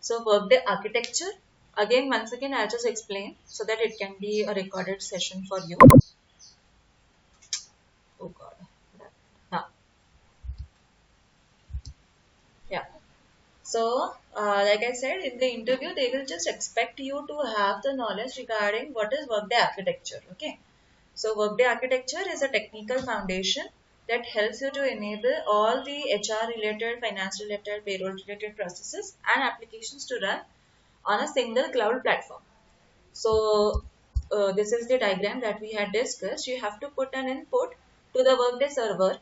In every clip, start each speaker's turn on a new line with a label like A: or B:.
A: So workday architecture, again once again I'll just explain so that it can be a recorded session for you. Oh god. Now, yeah. So, like I said, in the interview, they will just expect you to have the knowledge regarding what is Workday architecture. Okay. So, Workday architecture is a technical foundation that helps you to enable all the HR related, finance related, payroll related processes and applications to run on a single cloud platform. So, this is the diagram that we had discussed. You have to put an input to the Workday server,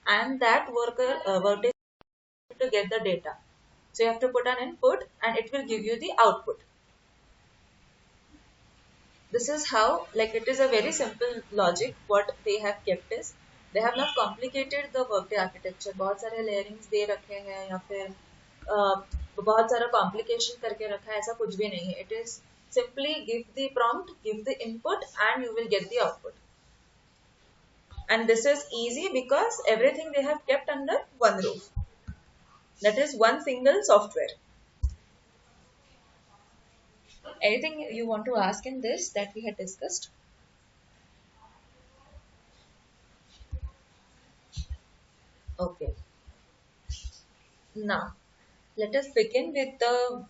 A: and that Workday to get the data. So you have to put an input and it will give you the output. This is how, like, it is a very simple logic. What they have kept is they have not complicated the workday architecture. बहुत सारे layerings दे रखे हैं या फिर बहुत सारा complication करके रखा है, ऐसा कुछ भी नहीं है. It is simply give the prompt, give the input and you will get the output. And this is easy because everything they have kept under one roof. That is one single software. Anything you want to ask in this that we had discussed? Okay. Now, let us begin with the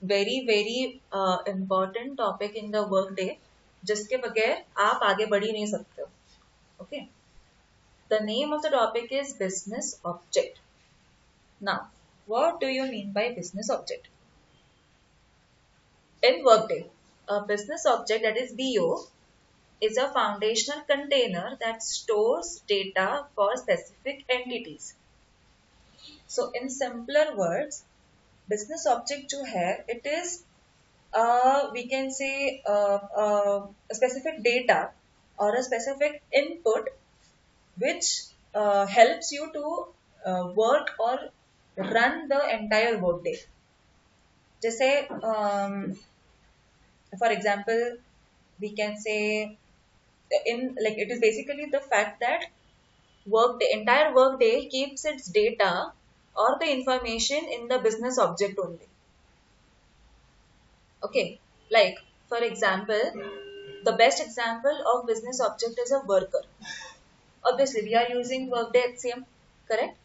A: very important topic in the workday जिसके बगैर आप आगे बढ़ ही नहीं सकते हो. Okay. The name of the topic is business object. Now, what do you mean by business object? In workday, a business object, that is BO, is a foundational container that stores data for specific entities. So in simpler words, business object जो है, it is we can say a specific data or a specific input which helps you to work or run the entire workday. जैसे for example, we can say in like it is basically the fact that the entire workday keeps its data or the information in the business object only. Okay, like for example, the best example of business object is a worker. Obviously, we are using Workday HCM, correct?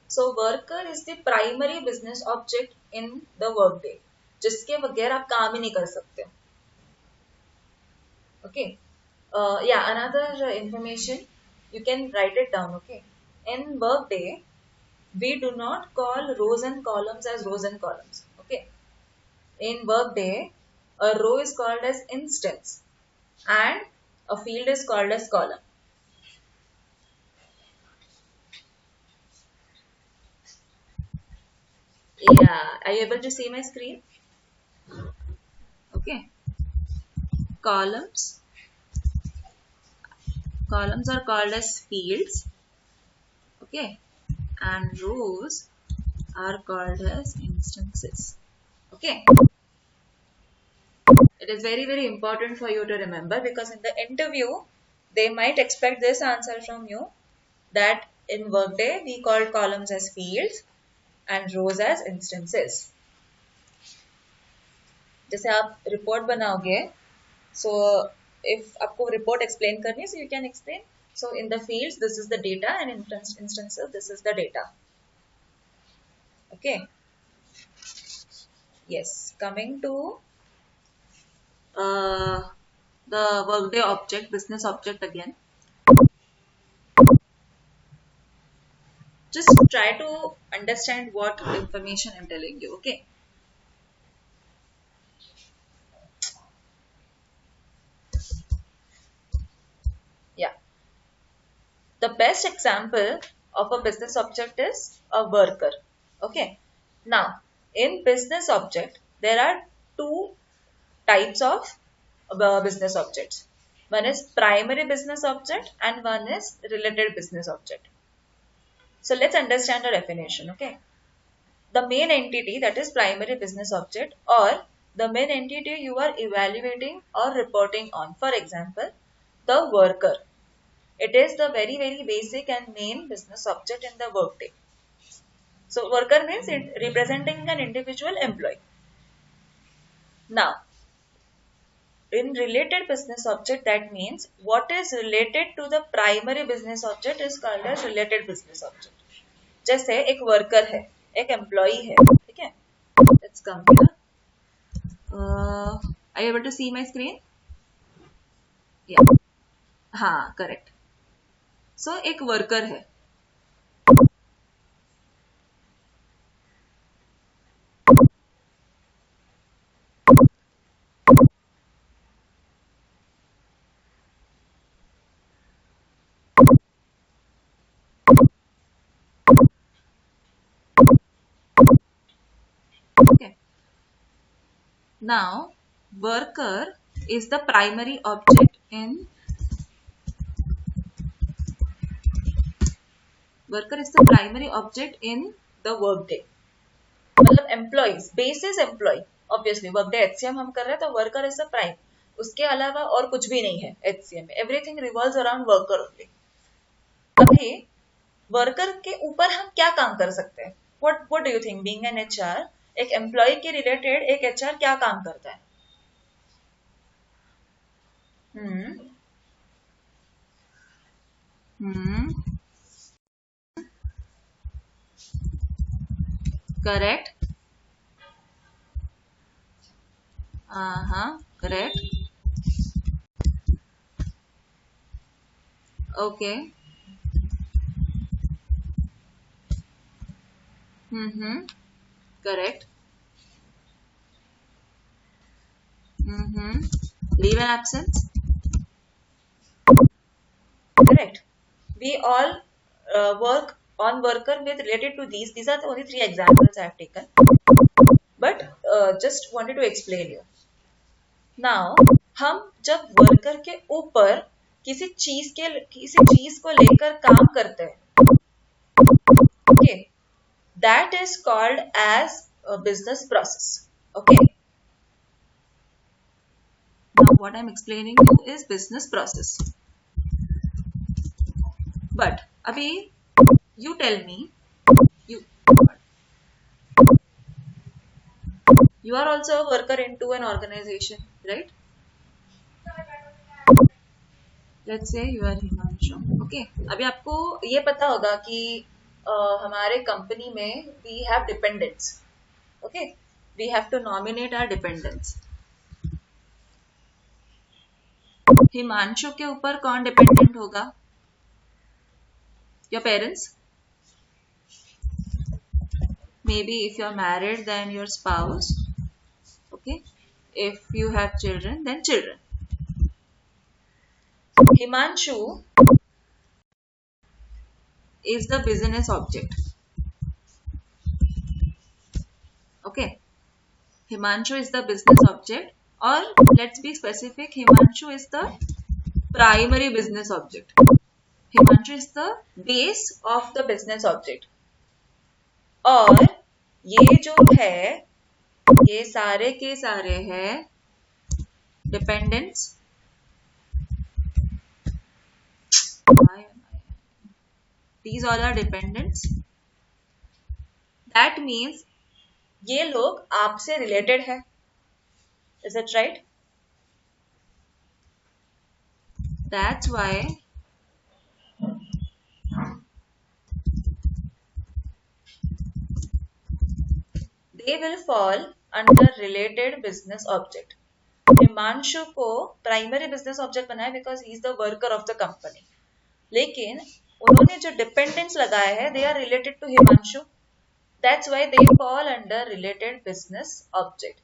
A: So worker is the primary business object in the workday, जिसके बगैर आप काम ही नहीं कर सकते. Okay. Yeah, another information, you can write it down. Okay. In workday, we do not call rows and columns as rows and columns. Okay. In workday, a row is called as instance and a field is called as column. Yeah, are you able to see my screen? Okay. Columns are called as fields. Okay. And rows are called as instances. Okay. It is very important for you to remember because in the interview, they might expect this answer from you that in Workday, we call columns as fields and rows as instances. जैसे आप report बनाओगे, so if आपको report explain करनी है, so you can explain. So in the fields, this is the data and in instances, this is the data. Okay. Yes, coming to the workday object, business object again. Just try to understand what information I'm telling you, okay? Yeah. The best example of a business object is a worker, okay? Now, in business object, there are two types of business objects. One is primary business object and one is related business object. So let's understand the definition, okay? The main entity, that is primary business object, or the main entity you are evaluating or reporting on. For example, the worker. It is the very basic and main business object in the workday. So worker means it representing an individual employee. Now, in related business object, that means what is related to the primary business object is called as related business object. जैसे एक worker है, एक employee है, ठीक है? Let's come here. Are you able to see my screen? Yeah. हाँ, correct. So एक worker है. Okay. Now, worker is the primary object in the workday. मतलब employees basis employ obviously workday HCM हम कर रहे हैं तो वर्कर इज द प्राइम. उसके अलावा और कुछ भी नहीं है एचसीएम में. Everything revolves around worker only. अभी वर्कर के ऊपर हम क्या काम कर सकते हैं? What do you think being an HR, एक एम्प्लॉय के रिलेटेड एक एचआर क्या काम करता है? Correct. Correct. Okay. Correct. Leave and absence. Correct. We all work on worker with related to these. These are the only 3 examples I have taken. But just wanted to explain you. Now, हम जब worker के ऊपर किसी चीज को लेकर काम करते हैं, okay, that is called as a business process. Okay. Now, what I'm explaining to you is business process. But अभी you tell me, you are also a worker into an organization, right? Let's say you are Himanshu. Okay. अभी आपको ये पता होगा कि हमारे company में we have dependents. Okay. We have to nominate our dependents. Himanshu के ऊपर कौन डिपेंडेंट होगा? Your parents? Maybe if you are married, then your spouse. Okay. If you have children, then children. Himanshu is the business object. Okay. Himanshu is the business object, or let's be specific, Himanshu is the primary business object. Himanshu is the base of the business object. और ये जो है, ये सारे के सारे हैं dependents. These all are dependents. That means ये लोग आपसे रिलेटेड है. Is it right? That's why they will fall under related business object. Himanshu को प्राइमरी बिजनेस ऑब्जेक्ट बनाया because he is the worker of the company. लेकिन उन्होंने जो dependents लगाए हैं they are related to Himanshu. That's why they fall under related business object.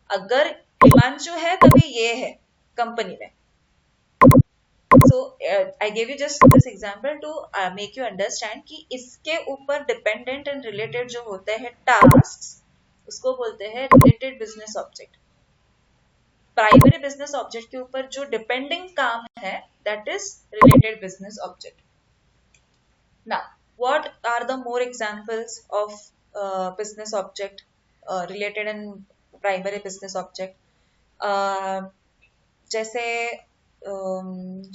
A: अगर हिमांशु है तभी ये है कंपनी में. So I give you just this example to make you understand कि इसके ऊपर डिपेंडेंट एंड रिलेटेड जो होते हैं टास्क, उसको बोलते हैं related business object. Primary business object के ऊपर जो डिपेंडिंग काम है that is related business object. Now what are the more examples of business object related and primary business object? जैसे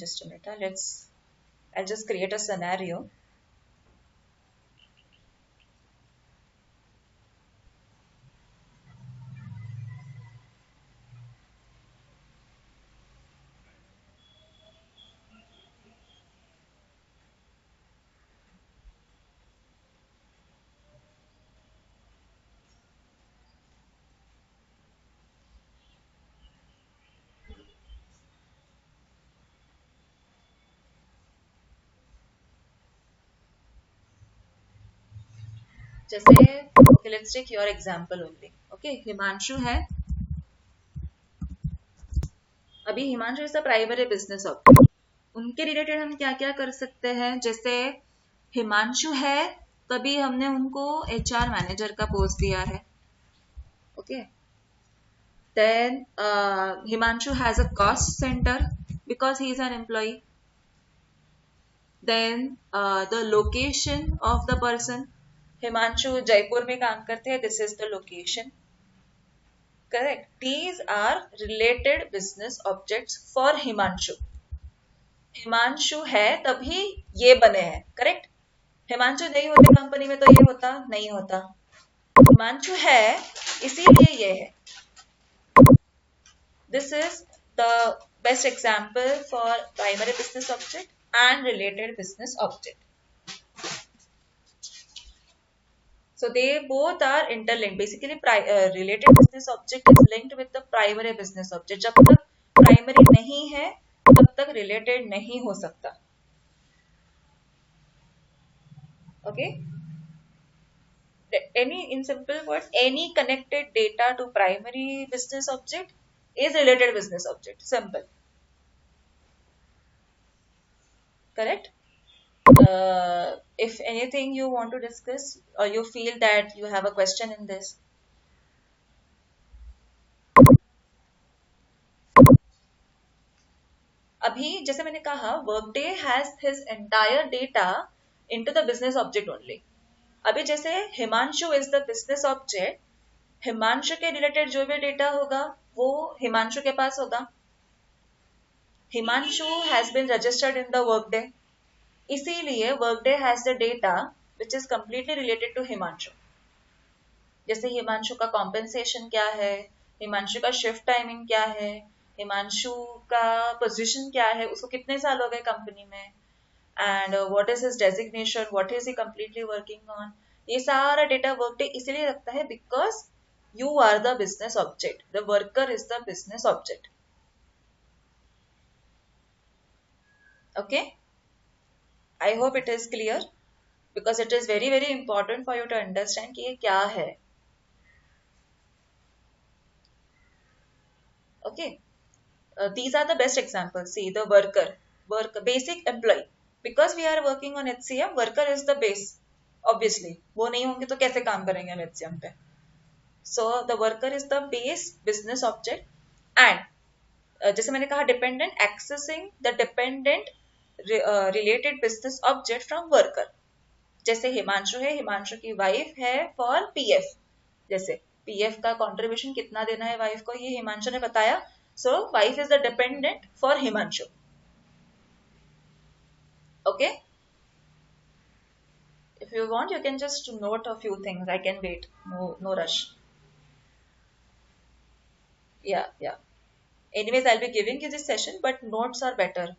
A: just a minute, let's I just create a scenario. जैसे okay, let's take your example only. Okay, Himanshu है, अभी Himanshu is the primary business object. उनके related हम क्या क्या कर सकते हैं, जैसे हिमांशु है तभी हमने उनको एचआर मैनेजर का पोस्ट दिया है. Okay, then Himanshu has a cost centre because he is an employ. Then the location of the person, Himanshu Jaipur में काम करते हैं, this is the location. Correct, these are related business objects for Himanshu. Himanshu है तभी ये बने हैं. करेक्ट, हिमांशु नहीं होते कंपनी में तो ये होता नहीं होता. हिमांशु है इसीलिए ये है. This is the best example for primary business object and related business object. So they both are interlinked. Basically, related business object is linked with the primary business object. जब तक primary नहीं है, तब तक related नहीं हो सकता. Okay? In simple words, any connected data to primary business object is related business object. Simple. Correct? If anything you want to discuss or you feel that you have a question in this. अभी जैसे मैंने कहा, Workday has his entire data into the business object only. अभी जैसे Himanshu is the business object, Himanshu के related जो भी data होगा वो हिमांशु के पास होगा. Himanshu has been registered in the Workday, इसीलिए Workday has the data which is completely related to Himanshu. जैसे हिमांशु का कॉम्पेंसेशन क्या है, हिमांशु का शिफ्ट टाइमिंग क्या है, हिमांशु का पोजीशन क्या है, उसको कितने साल हो गए कंपनी में, and what is his designation, what is he completely working on. ये सारा डेटा वर्कडे इसलिए रखता है because you are the business object, the worker is the business object. Okay, I hope it is clear because it is very very important for you to understand कि ये क्या है. Okay, these are the best examples. See, the worker, basic employee. Because we are working on HCM, worker is the base. Obviously, वो नहीं होंगे तो कैसे काम करेंगे हम HCM पे. So the worker is the base business object, and जैसे मैंने कहा dependent accessing the dependent related business object from worker. जैसे हिमांशु है, हिमांशु की वाइफ है for PF. जैसे पीएफ का कंट्रीब्यूशन कितना देना है वाइफ को, ये हिमांशु ने बताया. So wife is the dependent for Himanshu. Okay, if you want you can just note a few things. I can wait, no rush. या anyways I will be giving you this session but notes are better.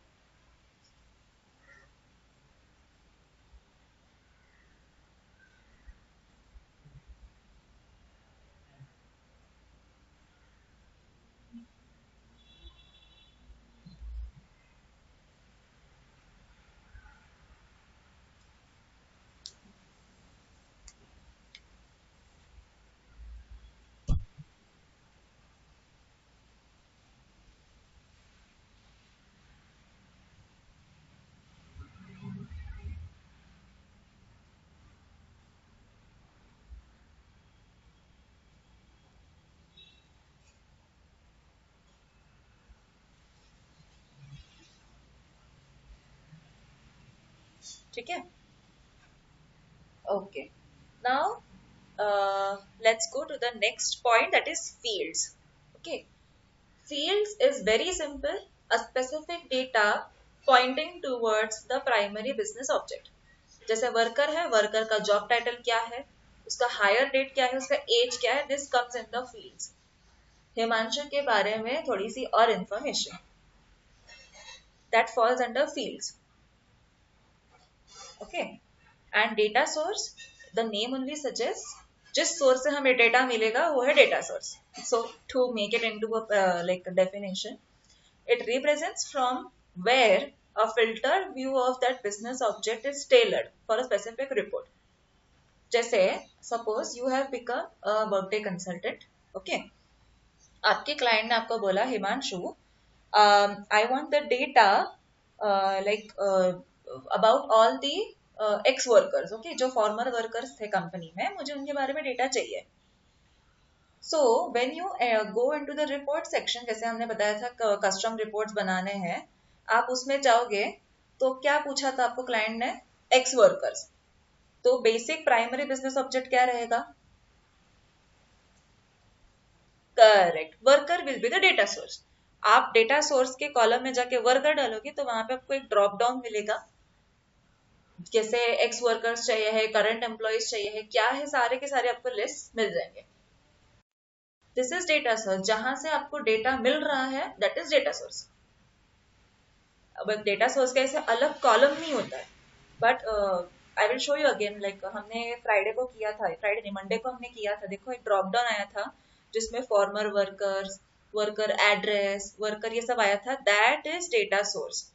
A: ठीक है. Okay, now let's go to the next point, that is fields. Okay, fields is very simple, a specific data pointing towards the primary business object. जैसे worker है, worker का job title क्या है, उसका higher date क्या है, उसका age क्या है, this comes in the fields. Himanshu के बारे में थोड़ी सी और information, that falls under fields. Okay, and data source, the name only suggest जिस सोर्स से हमें डेटा मिलेगा वो है data source. So to make it into like definition, it represents from where a filtered view of that business object is tailored for a specific report. जैसे suppose you have become a Workday consultant, okay. आपके client ने आपको बोला, Himanshu, I want the data like about all the x workers, okay, जो farmer workers थे company में, मुझे उनके बारे में डेटा चाहिए। So when you go into the report section, जैसे हमने बताया था कस्टम रिपोर्ट्स बनाने हैं, आप उसमें जाओगे तो क्या पूछा था आपको क्लाइंट ने? X workers. तो बेसिक प्राइमरी बिजनेस ऑब्जेक्ट क्या रहेगा? Correct, worker will be the data source. आप डेटा सोर्स के कॉलम में जाके वर्कर डालोगे तो वहां पे आपको एक ड्रॉप डाउन मिलेगा, जैसे एक्स वर्कर्स चाहिए है, करंट एम्प्लॉयज चाहिए है, क्या है, सारे के सारे आपको लिस्ट मिल जाएंगे। दिस इज डेटा सोर्स, जहां से आपको डेटा मिल रहा है, दैट इज डेटा सोर्स। अब डेटा सोर्स का ऐसे अलग कॉलम नहीं होता है, but I will show you again. Like हमने फ्राइडे को किया था, फ्राइडे नहीं, मंडे को हमने किया था। देखो एक ड्रॉप डाउन आया था जिसमें farmer workers, worker address, worker, ये सब आया था। That is data source.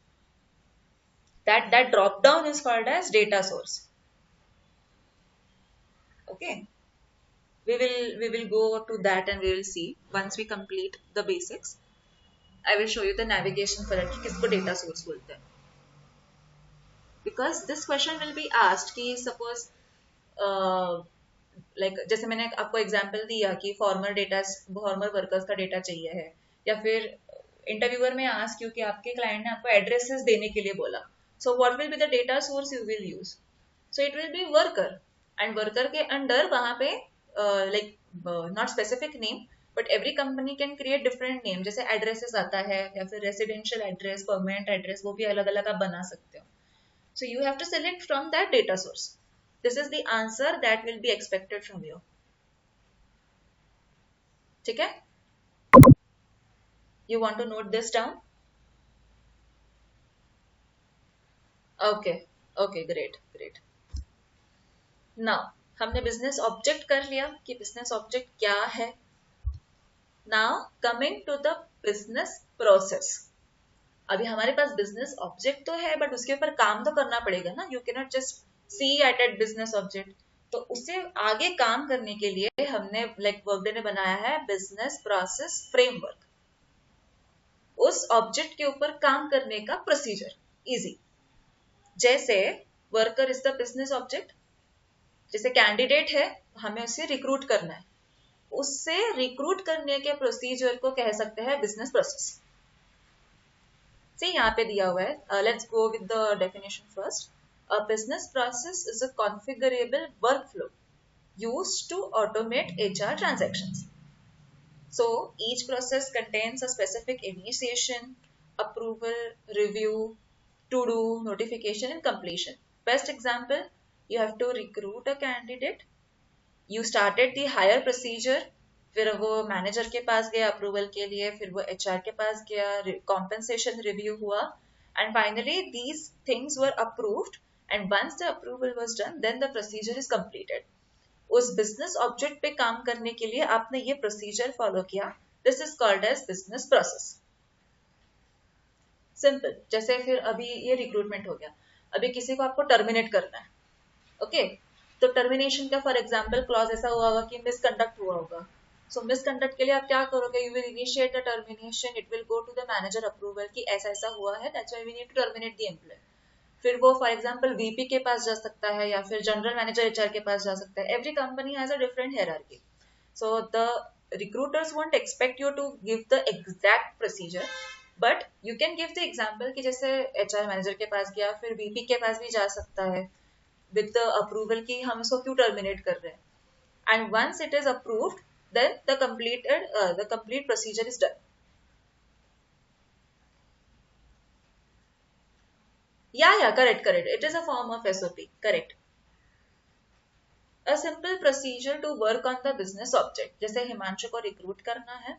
A: that drop down is called as data source. Okay, we will go to that and we will see once we complete the basics. I will show you the navigation for it कि किसको data source बोलते हैं, because this question will be asked कि suppose like जैसे मैंने आपको example दिया कि फॉर्मर वर्कर्स का डेटा चाहिए है, या फिर इंटरव्यूअर में आस्क क्योंकि आपके क्लाइंट ने आपको एड्रेसेस देने के लिए बोला, so what will be the data source you will use? So it will be worker, and worker के अंडर वहां पे like not specific name, but every company can create different name, जैसे एड्रेसेस आता है, या फिर रेसिडेंशियल एड्रेस, परमानेंट एड्रेस, वो भी अलग अलग आप बना सकते हो। So you have to select from that data source. This is the answer that will be expected from you. ठीक है? You want to note this down? Okay. Okay, great. Now, हमने बिजनेस ऑब्जेक्ट कर लिया कि business object क्या है। Now, coming to the business process. अभी हमारे पास बिजनेस ऑब्जेक्ट तो है, बट उसके ऊपर काम तो करना पड़ेगा ना। You cannot just see at business object. तो उससे आगे काम करने के लिए हमने वर्कडे ने बनाया है बिजनेस प्रोसेस फ्रेमवर्क। उस ऑब्जेक्ट के ऊपर काम करने का प्रोसीजर इजी। जैसे worker is the business object, जैसे कैंडिडेट है, हमें उसे रिक्रूट करना है, उससे रिक्रूट करने के प्रोसीजर को कह सकते हैं बिजनेस प्रोसेस। से यहाँ पे दिया हुआ है, let's go with the definition first. A business process is a configurable workflow used to automate HR transactions. So each process contains a specific initiation, approval, review, to-do, notification and completion. Best example, you have to recruit a candidate. You started the hire procedure, फिर वो manager के पास गया approval के लिए, फिर वो HR के पास गया, compensation review हुआ, and finally these things were approved, and once the approval was done, then the procedure is completed. उस बिजनेस ऑब्जेक्ट पे काम करने के लिए आपने ये प्रोसीजर फॉलो किया, this is called as business process. Simple. जैसे फिर अभी ये रिक्रूटमेंट हो गया, अभी किसी को आपको टर्मिनेट करना है, ओके, तो टर्मिनेशन का फॉर एग्जांपल क्लॉज ऐसा हुआ होगा कि मिसकंडक्ट हुआ होगा। सो मिसकंडक्ट के लिए आप क्या करोगे? You will initiate the termination, it will go to the manager approval कि ऐसा ऐसा हुआ है, that's why we need to terminate the employ. फिर वो फॉर एग्जांपल वीपी के पास जा सकता है, या फिर जनरल मैनेजर एचआर के पास जा सकता है। Every company has a different hierarchy, so the recruiters won't expect you to give the exact procedure, but you can give the example कि जैसे एचआर मैनेजर के पास गया, फिर वीपी के पास भी जा सकता है विद द अप्रूवल कि हम इसको क्यों टर्मिनेट कर रहे हैं, and once it is approved then the complete procedure is done. Yeah, correct. It is a form of SOP. Correct. A simple procedure to work on the business object. जैसे हिमांशु को recruit करना है,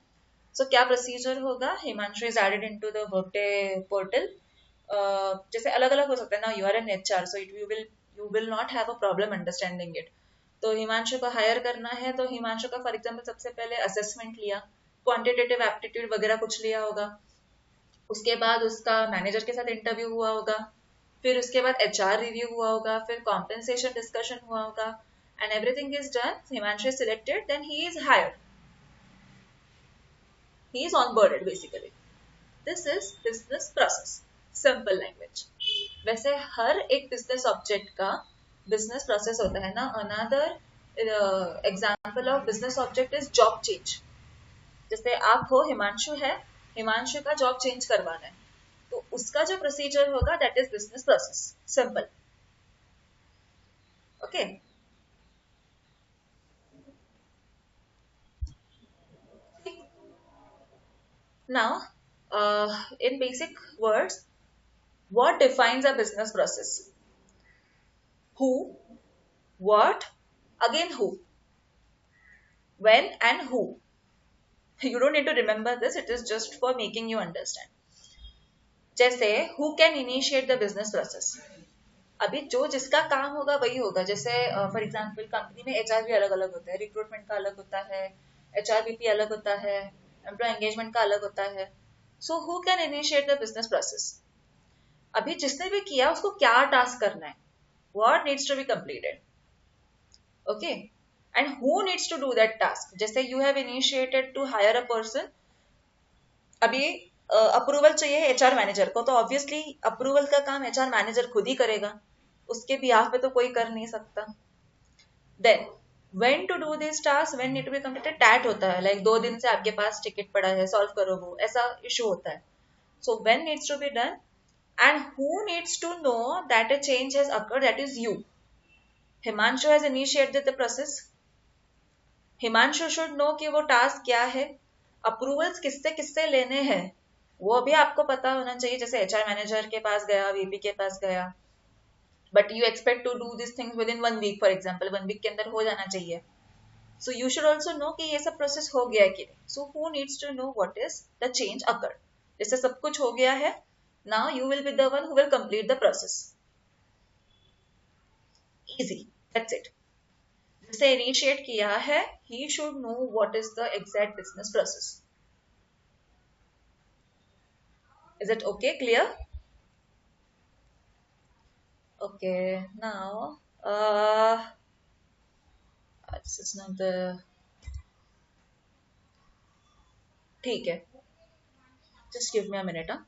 A: so क्या procedure होगा? Himanshu is added into the workday portal. जैसे अलग अलग हो सकता है ना, you are an HR, so you will not have a problem understanding it. तो हिमांशु को हायर करना है, तो हिमांशु का फॉर एग्जाम्पल सबसे पहले असेसमेंट लिया, क्वांटिटेटिव एप्टीट्यूड वगैरह कुछ लिया होगा, उसके बाद उसका मैनेजर के साथ इंटरव्यू हुआ होगा, फिर उसके बाद HR रिव्यू हुआ होगा, फिर कॉम्पेंसेशन डिस्कशन हुआ होगा, and everything is done, Himanshu is selected, then he is hired. He is onboarded basically. This is business process, simple language. वैसे हर एक business object का business process होता है ना. Another example of business object is job change. जैसे आप हो, हिमांशु है, हिमांशु का जॉब चेंज करवाना है, तो उसका जो प्रोसीजर होगा that is business process, simple. Okay. Now, in basic words, what defines a business process? Who, what, again who, when and who. You don't need to remember this, it is just for making you understand. जैसे who can initiate the business process? अभी जो जिसका काम होगा वही होगा. जैसे for example company में एचआर भी अलग अलग होता है, रिक्रूटमेंट का अलग होता है, एचआरबीपी अलग होता है, एम्प्लॉय एंगेजमेंट का अलग होता है. So who can initiate the business process? अभी जिसने भी किया उसको क्या टास्क करना है, what needs to be completed. Okay. And who needs to do that task. जैसे you have initiated to hire a person, अभी अप्रूवल चाहिए एचआर मैनेजर को, तो ऑब्वियसली अप्रूवल का काम एचआर मैनेजर खुद ही करेगा, उसके बिहाफ पे तो कोई कर नहीं सकता. Then when to do this task, when need to be completed, TAT होता है, लाइक 2 दिन से आपके पास टिकट पड़ा है, सॉल्व करो वो, ऐसा इशू होता है. सो when needs to be done and who needs to know that a change has occurred, that is you. Himanshu has initiated the process. Himanshu should know कि वो टास्क क्या है, अप्रूवल्स किससे किससे लेने हैं वो भी आपको पता होना चाहिए. जैसे एचआर मैनेजर के पास गया, वीपी के पास गया, but you expect to do this things within 1 week, for example 1 week के अंदर हो जाना चाहिए. So you should also know कि ये सब प्रोसेस हो गया है कि नहीं. So who needs to know what is the change occur. जैसे सब कुछ हो गया है, now you will be the one who will complete the process. Easy, that's it. जिसे इनिशिएट किया है, he should know what is the exact business process. Is it okay? Clear? Okay, now this is not the. ठीक है, just give me a minute.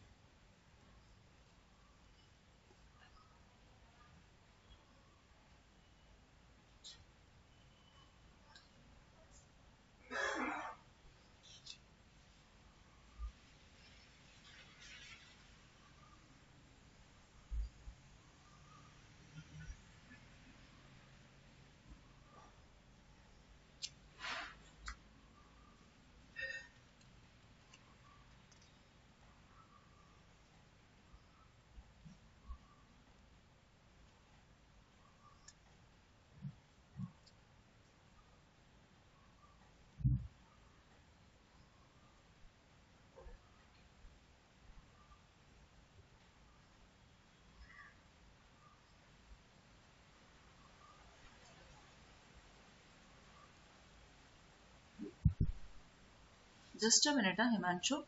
A: Just a minute, Himanshu.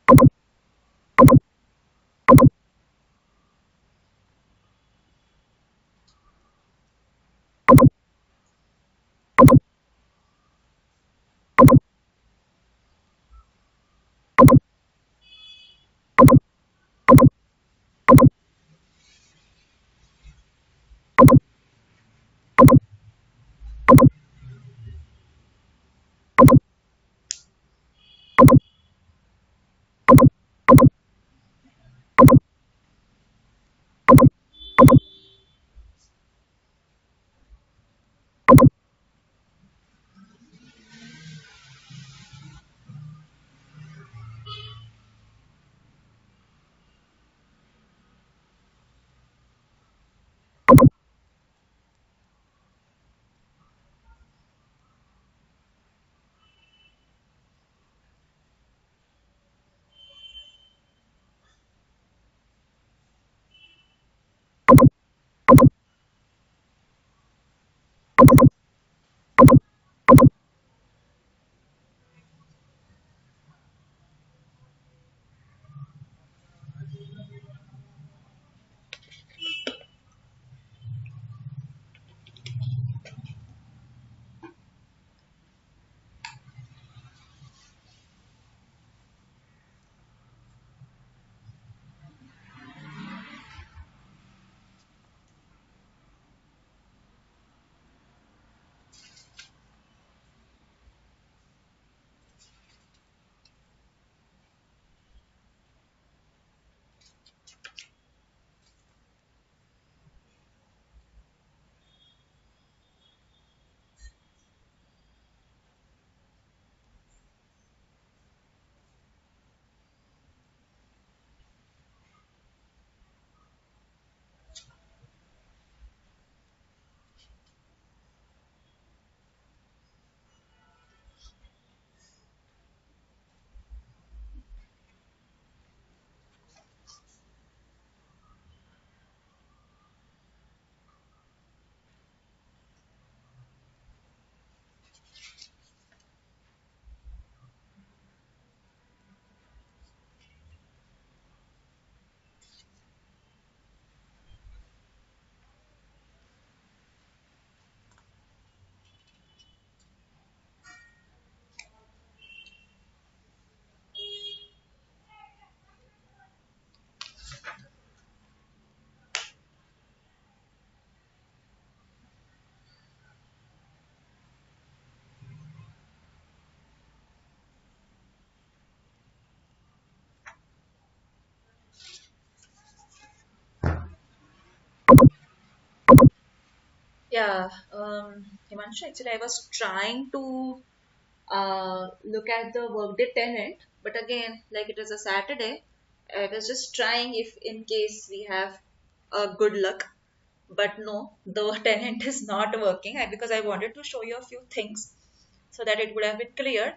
A: Yeah, Himanshu, actually, I was trying to look at the workday tenant, but again, like it is a Saturday, I was just trying if in case we have a good luck. But no, the tenant is not working because I wanted to show you a few things so that it would have been clear.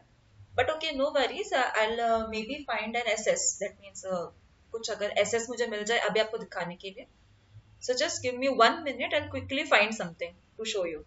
A: But okay, no worries. I'll maybe find an SS. That means कुछ अगर SS मुझे मिल जाए अभी आपको दिखाने के लिए. So just give me 1 minute. I'll quickly find something to show you.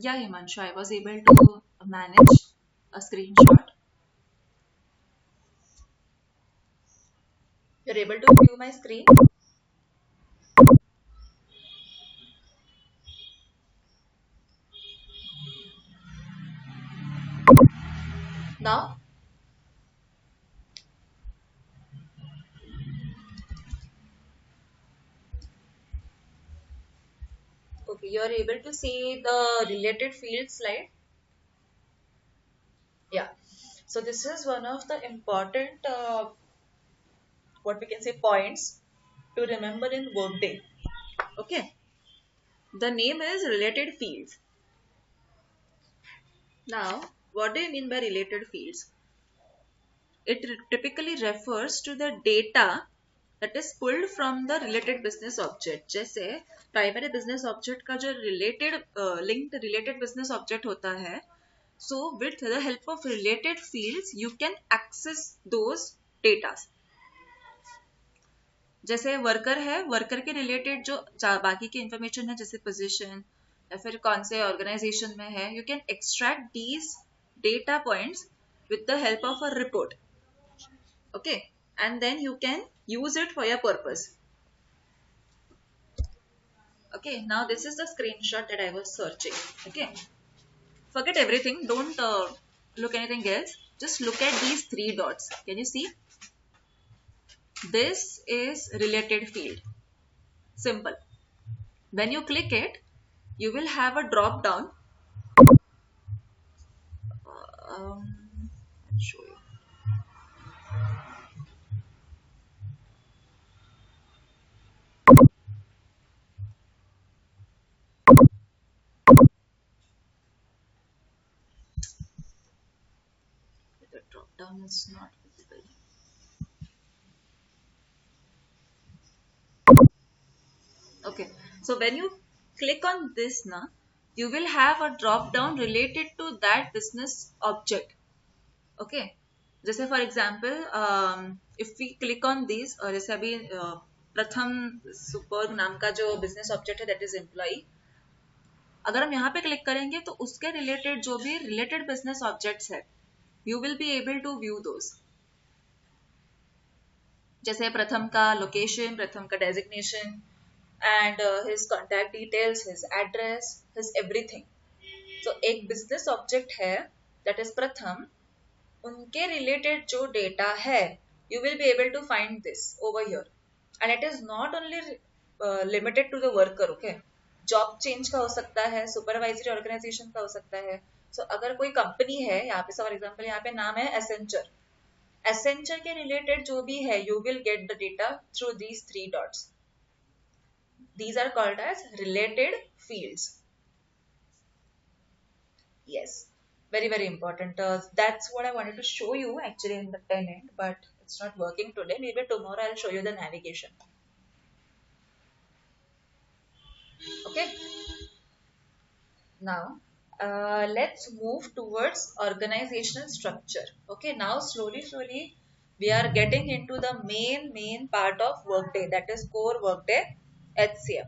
A: Yeah, Himanshu, I was able to manage a screenshot. You're able to view my screen? Now? Okay, you're able to see the related field slide? Yeah. So this is one of the important, what we can say, points to remember in Workday. Okay. The name is related fields. Now, what do you mean by related fields? It typically refers to the data that is pulled from the related business object. जैसे primary business object का जो related linked related business object होता है, so with the help of related fields you can access those data. जैसे worker है, worker के related जो बाकी की इंफॉर्मेशन है जैसे पोजीशन या फिर कौन से ऑर्गेनाइजेशन में है, you can extract these data points with the help of a report. Okay, and then you can use it for your purpose. Okay, now this is the screenshot that I was searching. Okay, forget everything, don't look anything else, just look at these three dots. Can you see? This is related field. Simple. When you click it, you will have a drop down. I'll show you. The drop down is not visible. Okay, so when you click on this now, you will have a drop down related to that business object. Okay, जैसे for example, if we click on this, जैसे अभी प्रथम सुपर्ग नाम का जो business object है, that is employee, अगर हम यहाँ पे क्लिक करेंगे तो उसके रिलेटेड जो भी रिलेटेड बिजनेस ऑब्जेक्ट्स है, you will be able to view those. जैसे प्रथम का लोकेशन, प्रथम का designation and his contact details, his address, his everything. तो एक बिजनेस ऑब्जेक्ट है दैट इज प्रथम, उनके रिलेटेड जो डेटा है, you will be able to find this over here. And it is not only limited to the worker. Okay, job change का हो सकता है, सुपरवाइजरी ऑर्गेनाइजेशन का हो सकता है. सो अगर कोई कंपनी है, यहाँ पे फॉर एग्जाम्पल यहाँ पे नाम है एसेंचर, एसेंचर के रिलेटेड जो भी है, you will get the data through these three dots. These are called as related fields. Yes, very very important. That's what I wanted to show you actually in the tenant, but it's not working today. Maybe tomorrow I'll show you the navigation. Okay. Now let's move towards organizational structure. Okay. Now slowly we are getting into the main part of Workday, that is core Workday HCM.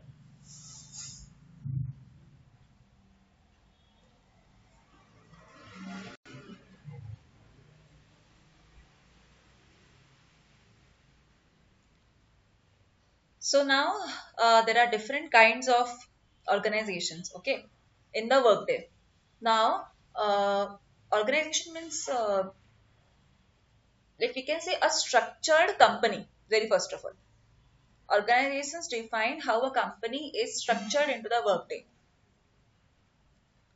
A: So now there are different kinds of organizations, okay, in the Workday. Now organization means like we can say a structured company. Very first of all, organizations define how a company is structured into the Workday.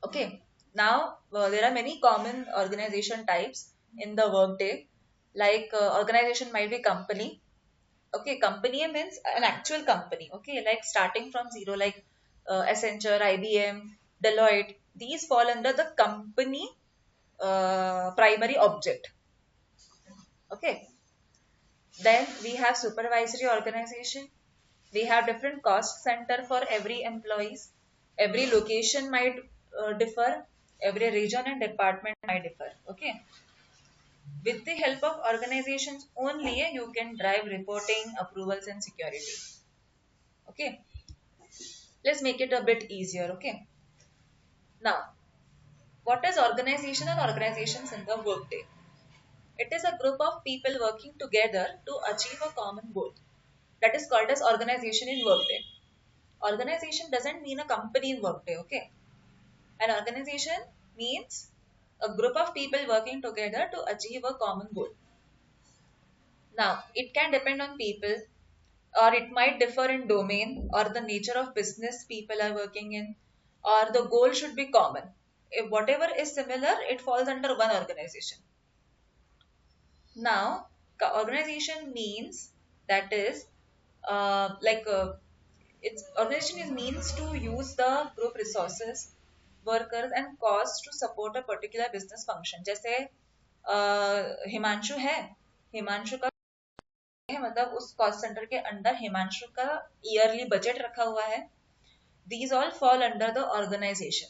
A: Okay. Now there are many common organization types in the Workday. Like organization might be company. Okay, company means an actual company. Okay, like starting from zero, like Accenture, IBM, Deloitte. These fall under the company primary object. Okay, then we have supervisory organization. We have different cost center for every employees. Every location might differ. Every region and department might differ. Okay, with the help of organizations only, you can drive reporting, approvals, and security. Okay, let's make it a bit easier. Okay, Now, what is organization and organizations in the workday? It is a group of people working together to achieve a common goal. That is called as organization in workday. Organization doesn't mean a company in workday, okay? An organization means a group of people working together to achieve a common goal. Now, it can depend on people, or it might differ in domain or the nature of business people are working in, or the goal should be common. If whatever is similar, it falls under one organization. Now, organization means that is like its organization is means to use the group resources, workers and costs to support a particular business function. जैसे हिमांशु है, हिमांशु का है मतलब उस cost centre के अंदर हिमांशु का yearly budget रखा हुआ है. These all fall under the organization.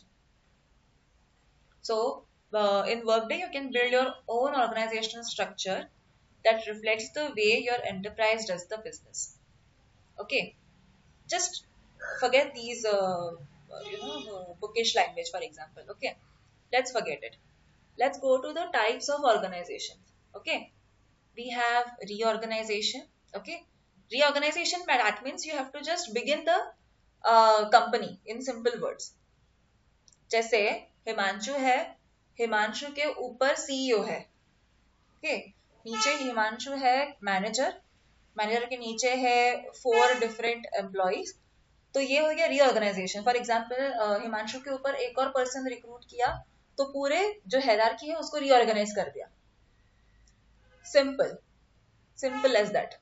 A: So, in Workday, you can build your own organizational structure that reflects the way your enterprise does the business. Okay, just forget these, bookish language, for example. Okay, let's forget it. Let's go to the types of organizations. Okay, we have reorganization. Okay, reorganization, that means you have to just begin the company in simple words. जैसे हिमांशु है, हिमांशु के ऊपर CEO है. Okay, नीचे हिमांशु है manager, manager के नीचे है 4 डिफरेंट एम्प्लॉइज. तो ये हो गया रीऑर्गेनाइजेशन. फॉर एग्जांपल हिमांशु के ऊपर एक और पर्सन रिक्रूट किया तो पूरे जो हेरारकी है उसको रीऑर्गेनाइज कर दिया. Simple, simple as that.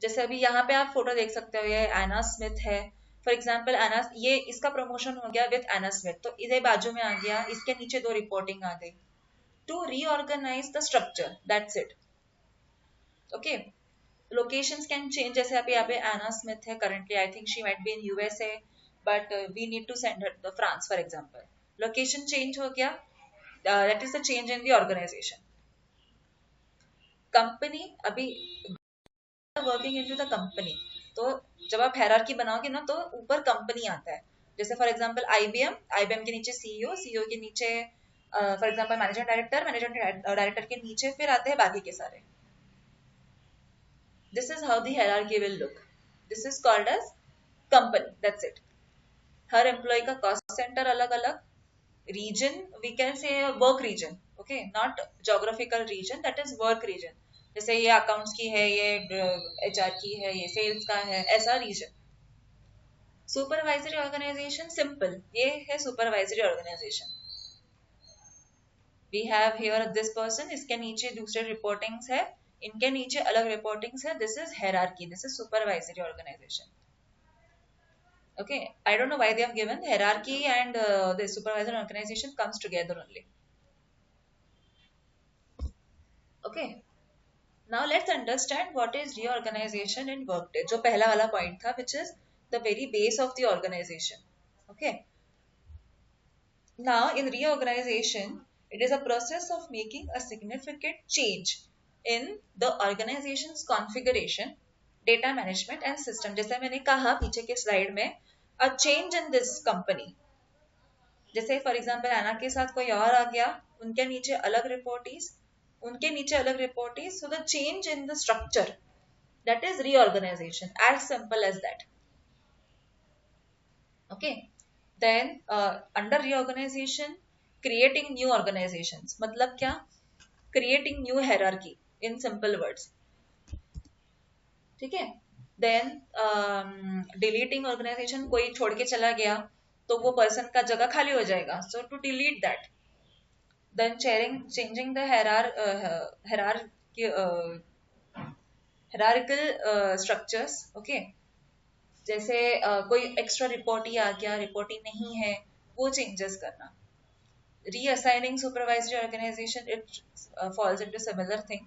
A: जैसे अभी यहाँ पे आप फोटो देख सकते हो, ये एना स्मिथ है. फॉर एग्जाम्पल एना, ये इसका प्रमोशन हो गया विथ एना स्मिथ, तो इधर बाजू में आ गया, इसके नीचे 2 रिपोर्टिंग आ गई. To reorganise the structure, that's it. Okay, locations can change. जैसे अभी यहाँ पे एना स्मिथ है currently, I think she might be in USA, but we need to send her the France for example. Location change हो गया, that is the change in the organisation. Company अभी working into the company, तो जब आप hierarchy बनाओगे ना तो ऊपर कंपनी आता है. जैसे फॉर एग्जांपल आईबीएम, आईबीएम के नीचे सीईओ, सीईओ के नीचे for example manager director, manager director के नीचे फिर आते हैं बाकी के सारे. This is how the hierarchy will look. This is called as company, that's it. हर एम्प्लॉय का कॉस्ट सेंटर अलग अलग. Region, we can say work region, okay, not geographical region, that is work region. जैसे ये accounts की है, ये HR की है, ये सेल्स का है, ऐसा रीजन. सुपरवाइजरी ऑर्गेनाइजेशन सिंपल, ये है supervisory organisation. We have here this person, इसके नीचे दूसरे रिपोर्टिंग्स है, इनके नीचे अलग रिपोर्टिंग्स है. This is hierarchy, this is supervisory organisation. Okay, I don't know why they have given hierarchy and the supervisor organization comes together only. Okay, now let's understand what is reorganization in workday. जो पहला वाला point था, which is the very base of the organization. Okay, now in reorganization, it is a process of making a significant change in the organization's configuration, data management and system. जैसे मैंने कहा पीछे के slide में, a change in this company. जैसे for example एना के साथ कोई और आ गया, उनके नीचे अलग रिपोर्टीज, उनके नीचे अलग reportees. So the change in the structure, that is reorganization, as simple as that. Okay, then under reorganization, creating new organizations. मतलब क्या? Creating new hierarchy in simple words. ठीक है. देन डिलीटिंग ऑर्गेनाइजेशन, कोई छोड़ के चला गया तो वो पर्सन का जगह खाली हो जाएगा, so to delete that. Then changing the hierarchical structures. Okay, जैसे कोई एक्स्ट्रा रिपोर्ट ही आ गया, रिपोर्ट ही नहीं है, वो चेंजेस करना. Reassigning supervisory organization, it falls into similar thing.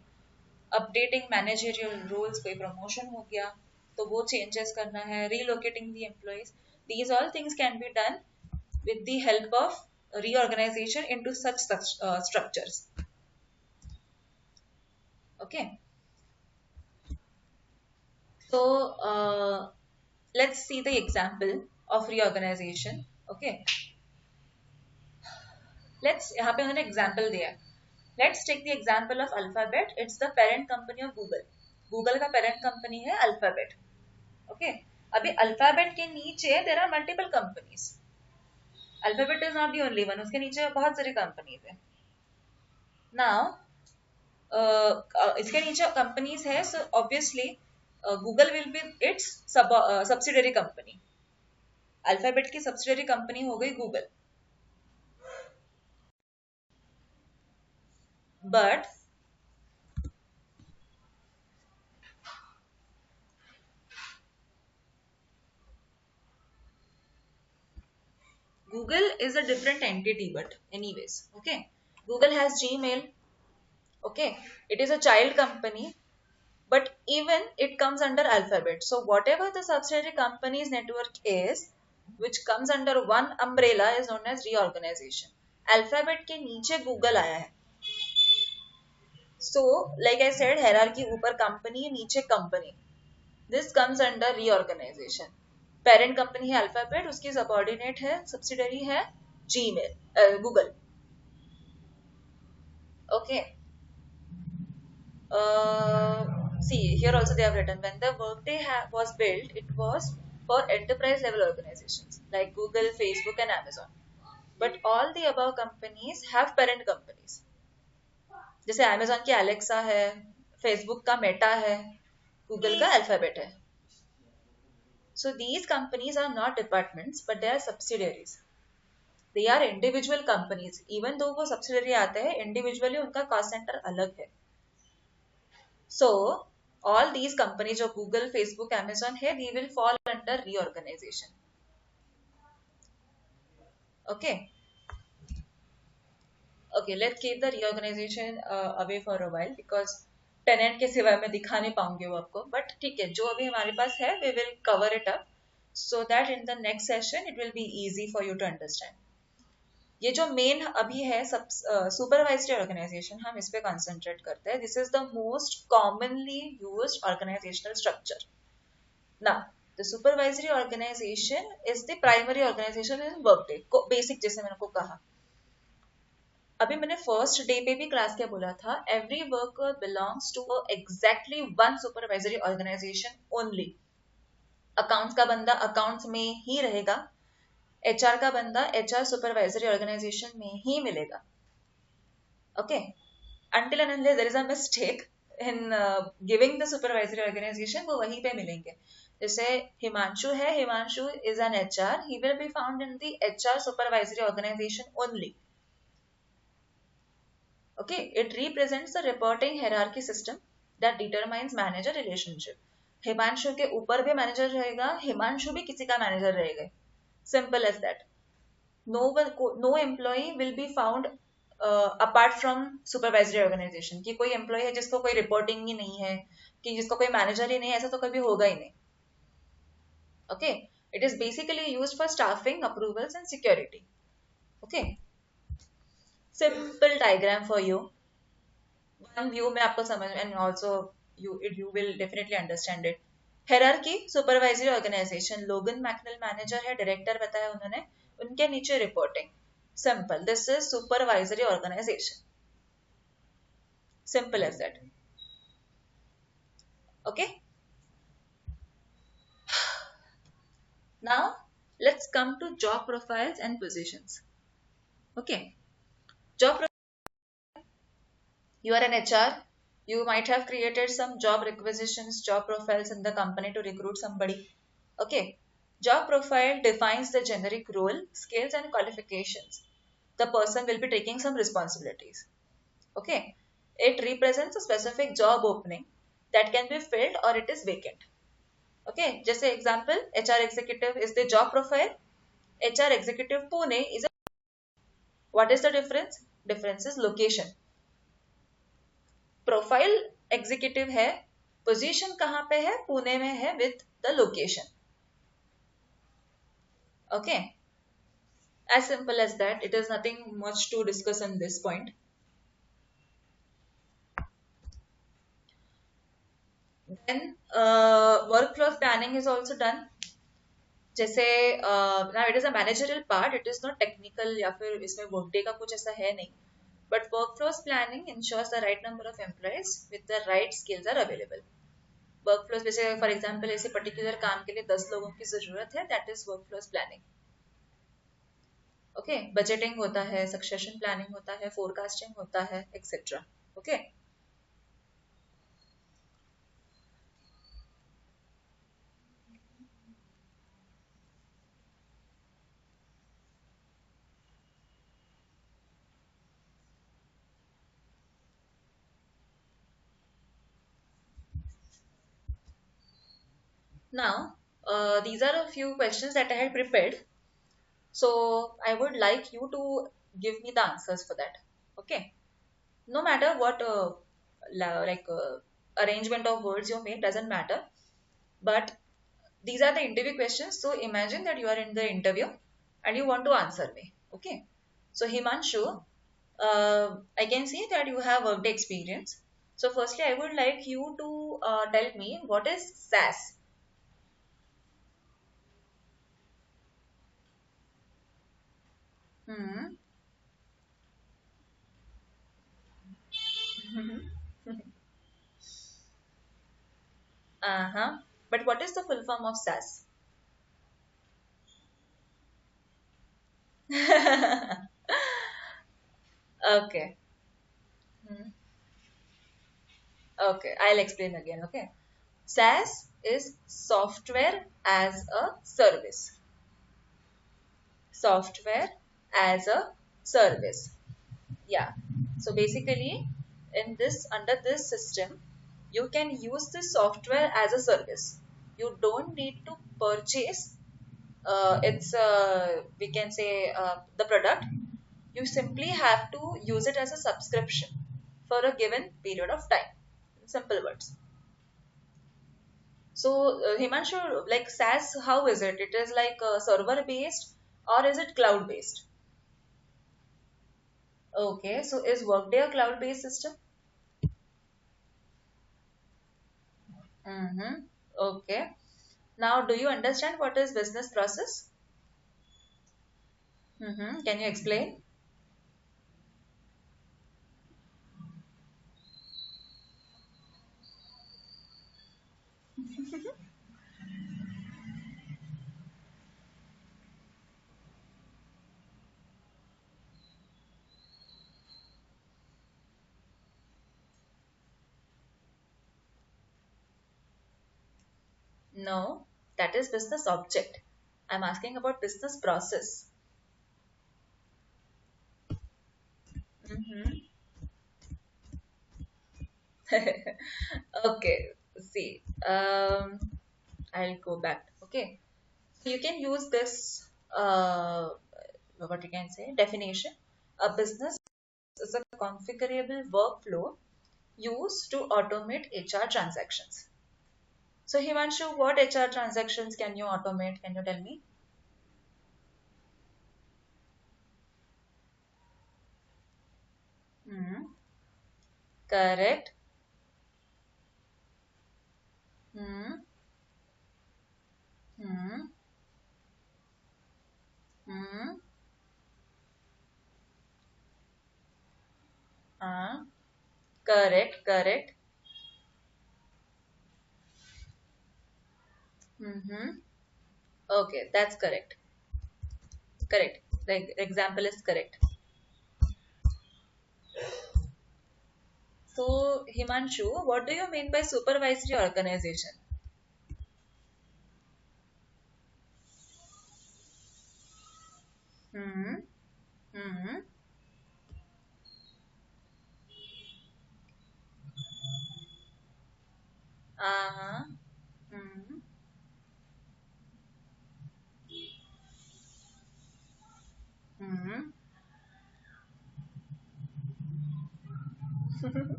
A: Updating managerial roles, कोई प्रमोशन हो गया तो वो चेंजेस करना है. Relocating the employees. These all things can be done with the help of reorganization into such structures. Okay. So let's see the example of reorganization. Okay. Let's यहाँ पे उन्होंने एग्जाम्पल दिया है. Let's take the example of Alphabet. It's the parent company of Google. Google का parent company है Alphabet. Okay. अभी Alphabet के नीचे there are multiple companies. Alphabet is not the only one, उसके नीचे बहुत सारी कंपनीज है. नाउ इसके नीचे कंपनीज है, so obviously Google will be it's subsidiary company. Alphabet की सब्सिडरी कंपनी हो गई Google. But Google is a different entity, but anyways, okay. Google has Gmail, okay. It is a child company, but even it comes under Alphabet. So whatever the subsidiary company's network is, which comes under one umbrella, is known as reorganization. Alphabet के नीचे Google आया है. So, like I said, hierarchy ऊपर company, नीचे company. This comes under reorganization. Parent company है alphabet, उसकी subordinate है, subsidiary है Gmail, Google. Okay. See, here also they have written when the Workday was built, it was for enterprise level organizations like Google, Facebook, and Amazon. But all the above companies have parent companies. जैसे Amazon की Alexa है, Facebook का Meta है, Google का Alphabet है. So these companies are not departments, but they are subsidiaries. They are individual companies. Even though वो subsidiary आते हैं, individually उनका cost center अलग है. So all these companies जो Google, Facebook, Amazon है, they will fall under reorganization. Okay. Okay, let's keep the reorganization away for a while because tenant के सिवाय मैं दिखा नहीं पाऊंगी वो आपको. But ठीक है, जो अभी हमारे पास है, we will cover it up so that in the next session it will be easy for you to understand. ये जो मेन अभी है सुपरवाइजरी ऑर्गेनाइजेशन, हम इस पे कंसंट्रेट करते हैं. This is the most commonly used organisational structure. Now the supervisory organisation is the primary organisation in workday. Basic जैसे मैंने को कहा, अभी मैंने फर्स्ट डे पे भी क्लास क्या बोला था, every worker belongs to exactly one supervisory organisation only. Accounts का बंदा अकाउंट्स में ही रहेगा, एचआर का बंदा एचआर सुपरवाइजरी ऑर्गेनाइजेशन में ही मिलेगा. Okay. until and unless there is a mistake in giving the supervisory organization, वो वहीं पे मिलेंगे. जैसे हिमांशु है, Himanshu is an HR, he will be found in the HR supervisory organization only. Okay, it represents the reporting hierarchy system that determines manager relationship. Himanshu के ऊपर भी manager रहेगा, हिमांशु भी किसी का मैनेजर रहेगा. Simple as that. No employee will be found apart from supervisory organisation. कि कोई एम्प्लॉय है जिसको कोई रिपोर्टिंग ही नहीं है, कि जिसको कोई मैनेजर ही नहीं है, ऐसा तो कभी होगा ही नहीं. Okay. It is basically used for staffing, approvals and security. Okay. Simple diagram for you. One view में आपको समझ, and also you will definitely understand it. Hierarchy supervisory organization, Logan McNeil manager है, डायरेक्टर बताया उन्होंने, उनके नीचे reporting. Simple. This is supervisory organization. Simple as that. Okay. Now let's come to job profiles and positions. Okay. Job profile. You are an HR. You might have created some job requisitions, job profiles in the company to recruit somebody. Okay. Job profile defines the generic role, skills, and qualifications. The person will be taking some responsibilities. Okay. It represents a specific job opening that can be filled or it is vacant. Okay. Just an example, HR executive is the job profile. HR executive Pune is a. What is the difference? Difference is location. Profile executive है, position कहाँ पे है? पुणे में है with the location. Okay. As simple as that. It is nothing much to discuss on this point. Then workflow planning is also done. जैसे now it is a managerial part, it is not technical या फिर इसमें workday का कुछ ऐसा है नहीं, but workflows planning ensures the right number of employees with the right skills are available. Workflows जैसे for example ऐसे particular काम के लिए 10 लोगों की जरूरत है, that is workflows planning. Okay budgeting होता है, सक्सेशन प्लानिंग होता है, फोरकास्टिंग होता है, etcetera. Okay now these are a few questions that I had prepared, so I would like you to give me the answers for that. Okay, no matter what arrangement of words you make doesn't matter, but these are the interview questions. So imagine that you are in the interview and you want to answer me. Okay, so Himanshu, I can see that you have worked experience. So firstly I would like you to tell me what is SAS. Hmm. Uh-huh. But what is the full form of SAS? Okay. Hmm. Okay, I'll explain again. Okay. SaaS is software as a service. Software as a service. Yeah. So basically, in this under this system, you can use this software as a service. You don't need to purchase it's we can say the product. You simply have to use it as a subscription for a given period of time. In simple words. So Himanshu, like SaaS, how is it? It is like server based or is it cloud based? Okay, so is Workday a cloud based system? Mm-hmm. Okay. Now, do you understand what is business process? Mm-hmm. Can you explain? No, that is business object. I'm asking about business process. Mm-hmm. Okay, see, I'll go back. Okay, so you can use this, what you can say, definition. A business is a configurable workflow used to automate HR transactions. So Himanshu, what HR transactions can you automate? Can you tell me? Hmm. Correct. Hmm. Hmm. Hmm. Ah. Correct. Correct. Mm-hmm. Okay, that's correct. Correct. The example is correct. So, Himanshu, what do you mean by supervisory organization? Hmm. Hmm. Uh-huh. Hmm. Hmm. Hmm.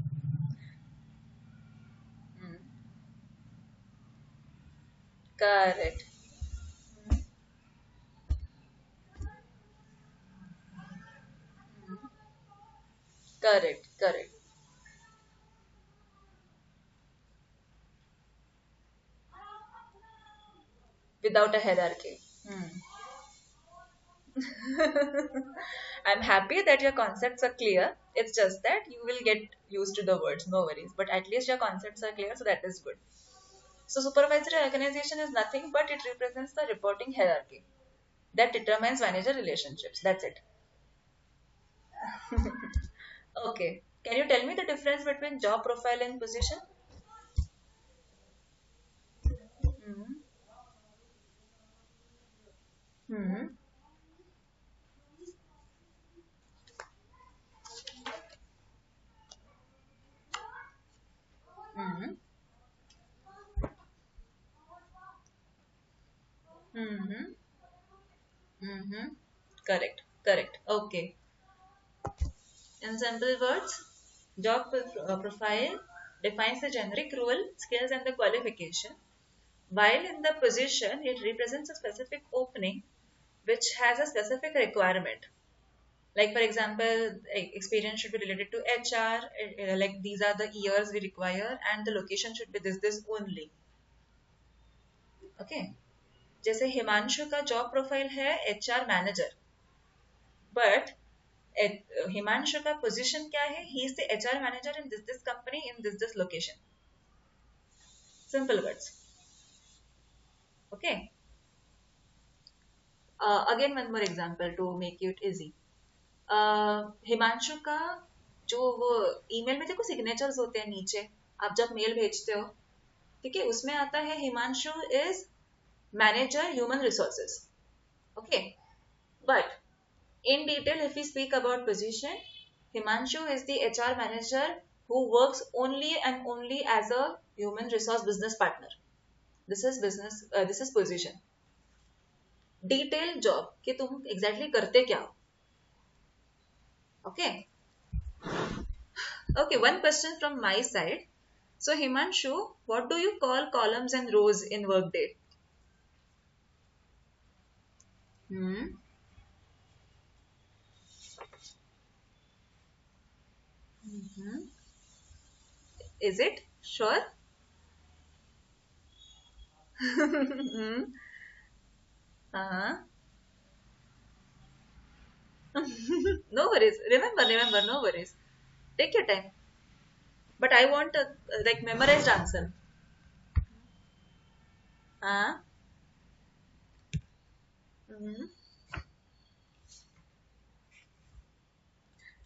A: Correct. Correct. Correct. Without a hierarchy. I'm happy that your concepts are clear. It's just that you will get used to the words, no worries. But at least your concepts are clear, so that is good. So, supervisory organization is nothing but it represents the reporting hierarchy that determines manager relationships. That's it. Okay. Can you tell me the difference between job profile and position? Hmm. Hmm. Hmm. Hmm. Hmm. Correct. Correct. Okay. In simple words, profile defines the generic role, skills, and the qualification, while in the position, it represents a specific opening which has a specific requirement. Like, for example, experience should be related to HR, like these are the years we require, and the location should be this only. Okay. जैसे हिमांशु का job profile है HR manager, but Himanshu का position क्या है? ही is the HR manager in this company in this location. Simple words. Okay. Again, one more example to make it easy. Himanshu का जो वो email में देखो सिग्नेचर्स होते हैं नीचे, आप जब मेल भेजते हो, ठीक है, उसमें आता है Himanshu is manager human resources. Okay. But in detail, if we speak about position, Himanshu is the HR manager who works only and only as a human resource business partner. This is business. This is position. Detail job कि तुम exactly करते क्या हो? Okay. Okay. One question from my side. So Himanshu, what do you call columns and rows in Workday? Hmm. Hmm. Is it sure? Hmm. Uh-huh. No worries. Remember. No worries. Take your time. But I want a like memorized answer. Huh? Hmm.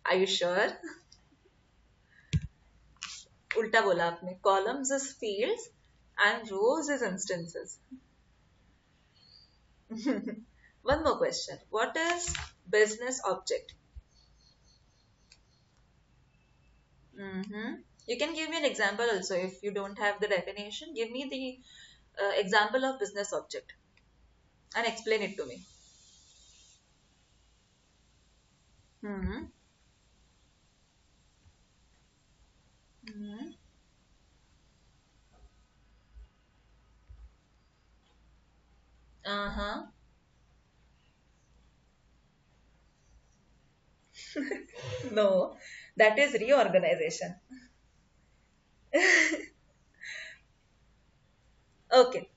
A: Are you sure? उल्टा बोला आपने. Columns is fields and rows is instances. One more question. What is business object? Mm-hmm. You can give me an example also if you don't have the definition. Give me the example of business object and explain it to me. Mm-hmm. Mm-hmm. Uh-huh. No, that is reorganization. Okay.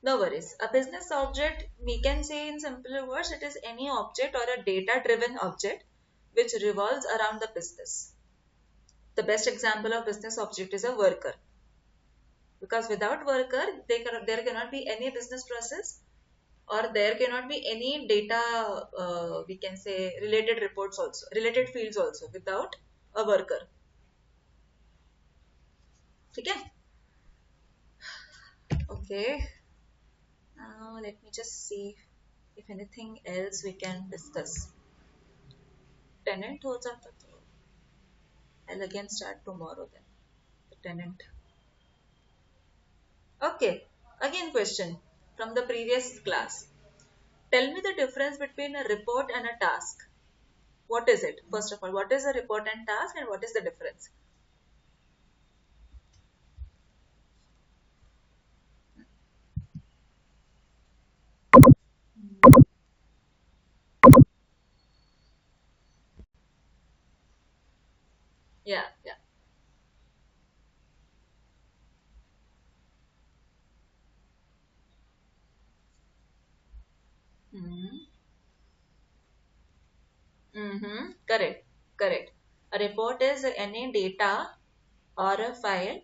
A: No worries. A business object, we can say in simpler words, it is any object or a data driven object which revolves around the business. The best example of business object is a worker. Because without worker, there cannot be any business process or there cannot be any data, we can say related reports also, related fields also without a worker. Okay? Okay. Now let me just see if anything else we can discuss. Tenant हो जाता तो I'll again start tomorrow then. The tenant. Okay. Again question from the previous class. Tell me the difference between a report and a task. What is it? First of all, what is a report and task and what is the difference? Yeah, yeah. Hmm. Correct. Correct. A report is any data or a file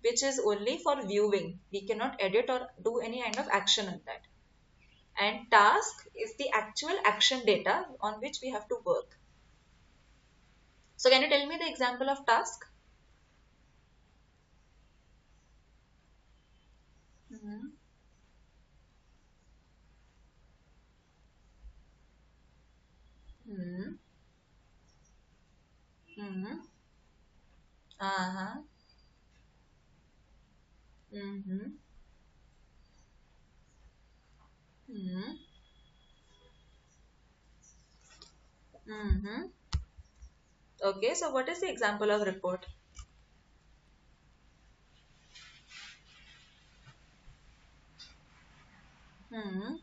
A: which is only for viewing. We cannot edit or do any kind of action on that. And task is the actual action data on which we have to work. So can you tell me the example of task? Mm-hmm. Mm-hmm. Mm-hmm. Uh-huh. Mm-hmm. Mm-hmm. Mm-hmm. Okay, so what is the example of report? Mm-hmm.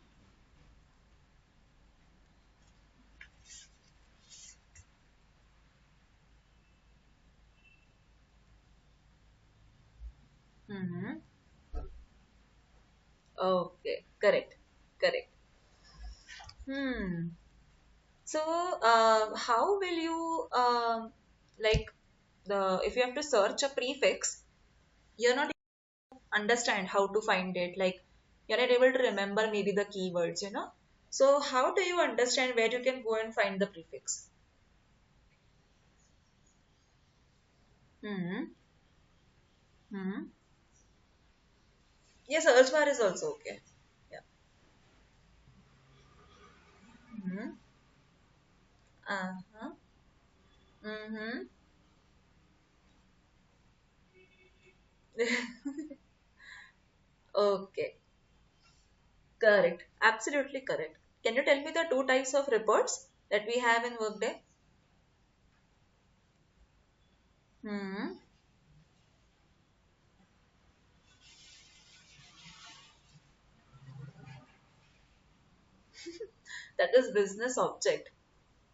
A: Mm-hmm. Okay, correct. Correct. Hmm. So, how will you like the if you have to search a prefix, you're not understand how to find it. Like you're not able to remember maybe the keywords, you know. So, how do you understand where you can go and find the prefix? Hmm. Hmm. Yes, search bar is also okay. Yeah. Hmm. Uh-huh. Mm-hmm. Okay. Correct. Absolutely correct. Can you tell me the two types of reports that we have in Workday? Hmm. That is business object,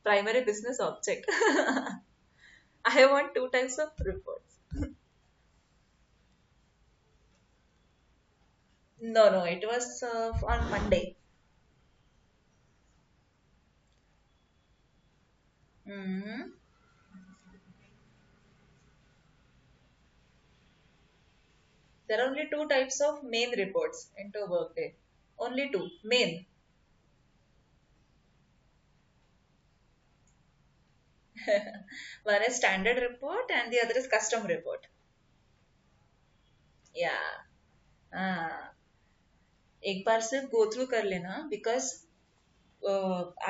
A: primary business object. I want two types of reports. No, no, it was on Monday. Hmm. There are only two types of main reports into Workday. Only two. Main. One is standard report and the other is custom report. Yeah. हाँ. एक बार सिर्फ go through कर लेना because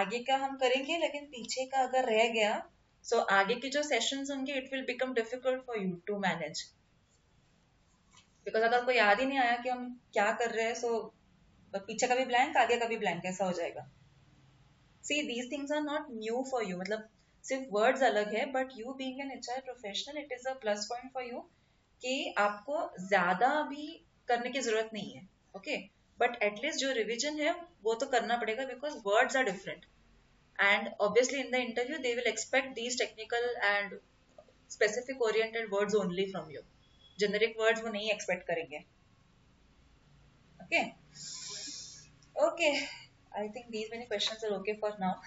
A: आगे का हम करेंगे लेकिन पीछे का अगर रह गया सो आगे के जो सेशंस होंगे it will become difficult for you to manage because अगर आपको याद ही नहीं आया कि हम क्या कर रहे हैं सो पीछे का भी ब्लैंक आगे का भी ब्लैंक ऐसा हो जाएगा see these things are not new for you मतलब सिर्फ वर्ड्स अलग है but you being an HR professional it is a plus point for you कि आपको ज्यादा भी करने की जरूरत नहीं है ओके बट एटलीस्ट जो रिविजन है वो तो करना पड़ेगा because words are different and obviously in the interview they will expect these technical and specific oriented words only from you generic words वो नहीं expect करेंगे okay okay I think these many questions are okay for now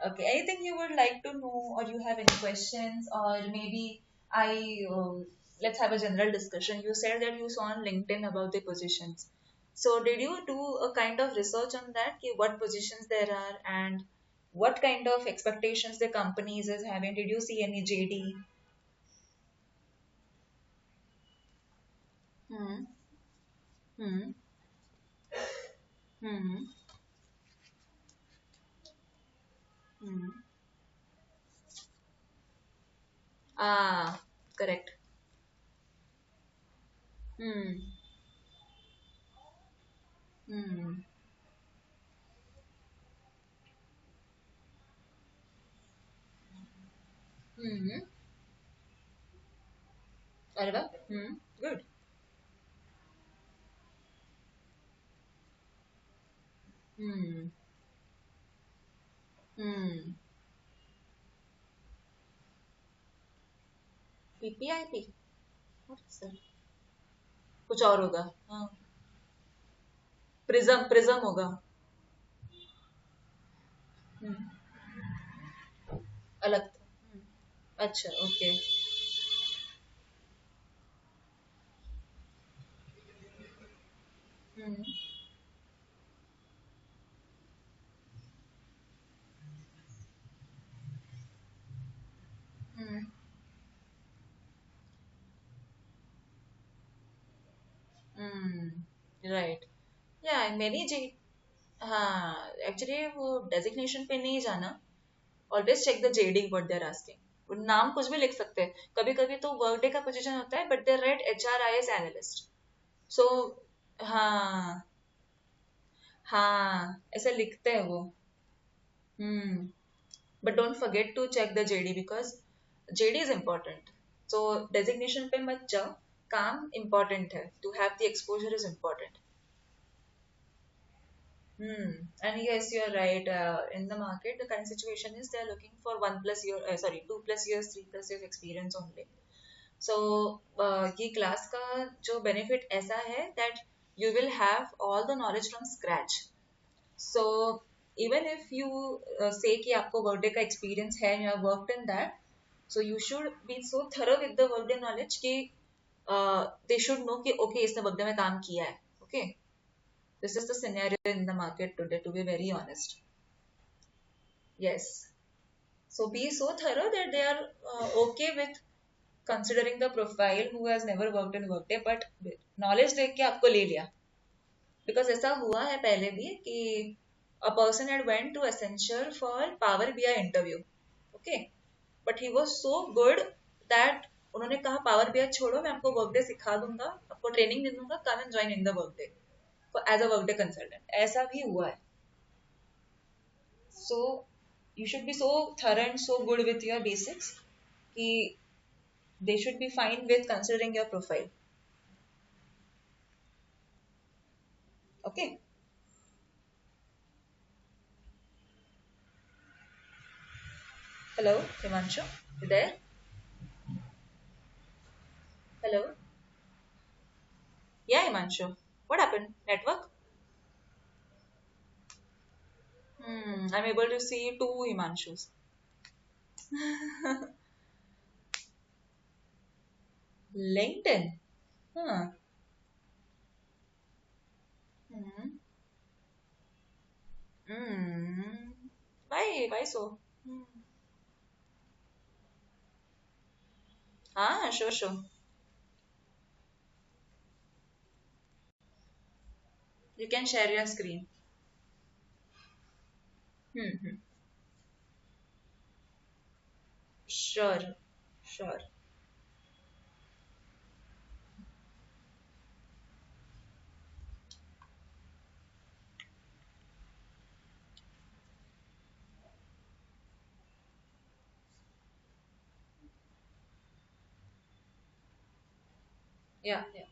A: okay anything you would like to know or you have any questions or maybe I let's have a general discussion you said that you saw on LinkedIn about the positions so did you do a kind of research on that ki what positions there are and what kind of expectations the companies is having did you see any JD hmm hmm hmm hmm ah correct hmm hmm hmm अरे वाह good hmm hmm PPIP what is that कुछ और होगा हाँ prism prism होगा अलग था। अच्छा, ओके। हम्म। हम्म। राइट। या मैंने जी, हाँ एक्चुअली वो डेजिग्नेशन पे नहीं जाना। Always check the JD what they are asking. वो नाम कुछ भी लिख सकते हैं, कभी कभी तो वर्कडे का पोजीशन होता है but they write HRIS analyst. So हाँ, हाँ ऐसे लिखते हैं वो। Hmm. But don't forget to check the JD because JD is important. So designation पे मत जाओ, काम इम्पोर्टेंट है, to have the exposure is important. Hmm. And yes, you're right. In the market, the current situation is they're looking for 1 plus year, sorry, 2 plus years, 3 plus years experience only. So, ये class का जो benefit ऐसा है that you will have all the knowledge from scratch. So, even if you say कि आपको workday का experience है and you have worked in that, so you should be so thorough with the workday knowledge कि they should know कि okay इसने workday में काम किया है. Okay. This is the scenario in the market today, to be very honest. Yes. So be so thorough that they are okay with considering the profile who has never worked in Workday, but knowledge देख के आपको ले लिया. Because ऐसा हुआ है पहले भी कि a person had went to Accenture for Power BI interview. Okay. But he was so good that उन्होंने कहा पावर बीआई छोड़ो, मैं आपको वर्कडे सिखा दूंगा, आपको ट्रेनिंग दे दूंगा, come and join in the Workday as a Workday consultant. ऐसा भी हुआ है। So you should be so thorough and so good with your basics कि they should be fine with considering your profile. Okay. Hello, Himanshu. You there? Hello. Yeah, Himanshu. What happened? Network? I'm able to see two Himanshus. LinkedIn. Huh. Hmm. Hmm. Why? Why so? Hmm. Ah, sure, sure. You can share your screen. Hmm. Sure. Sure. Yeah. Yeah.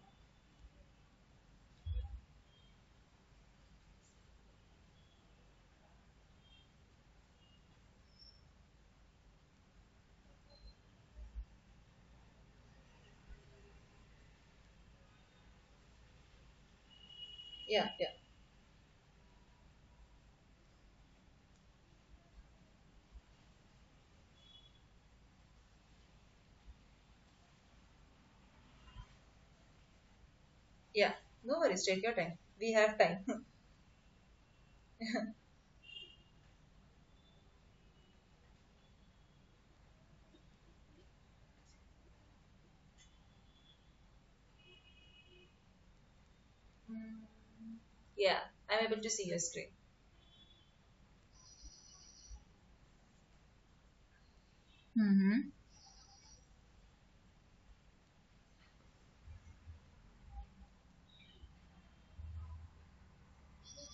A: Yeah. Yeah. Yeah. No worries. Take your time. We have time. Yeah, I'm able to see your screen. Mm-hmm.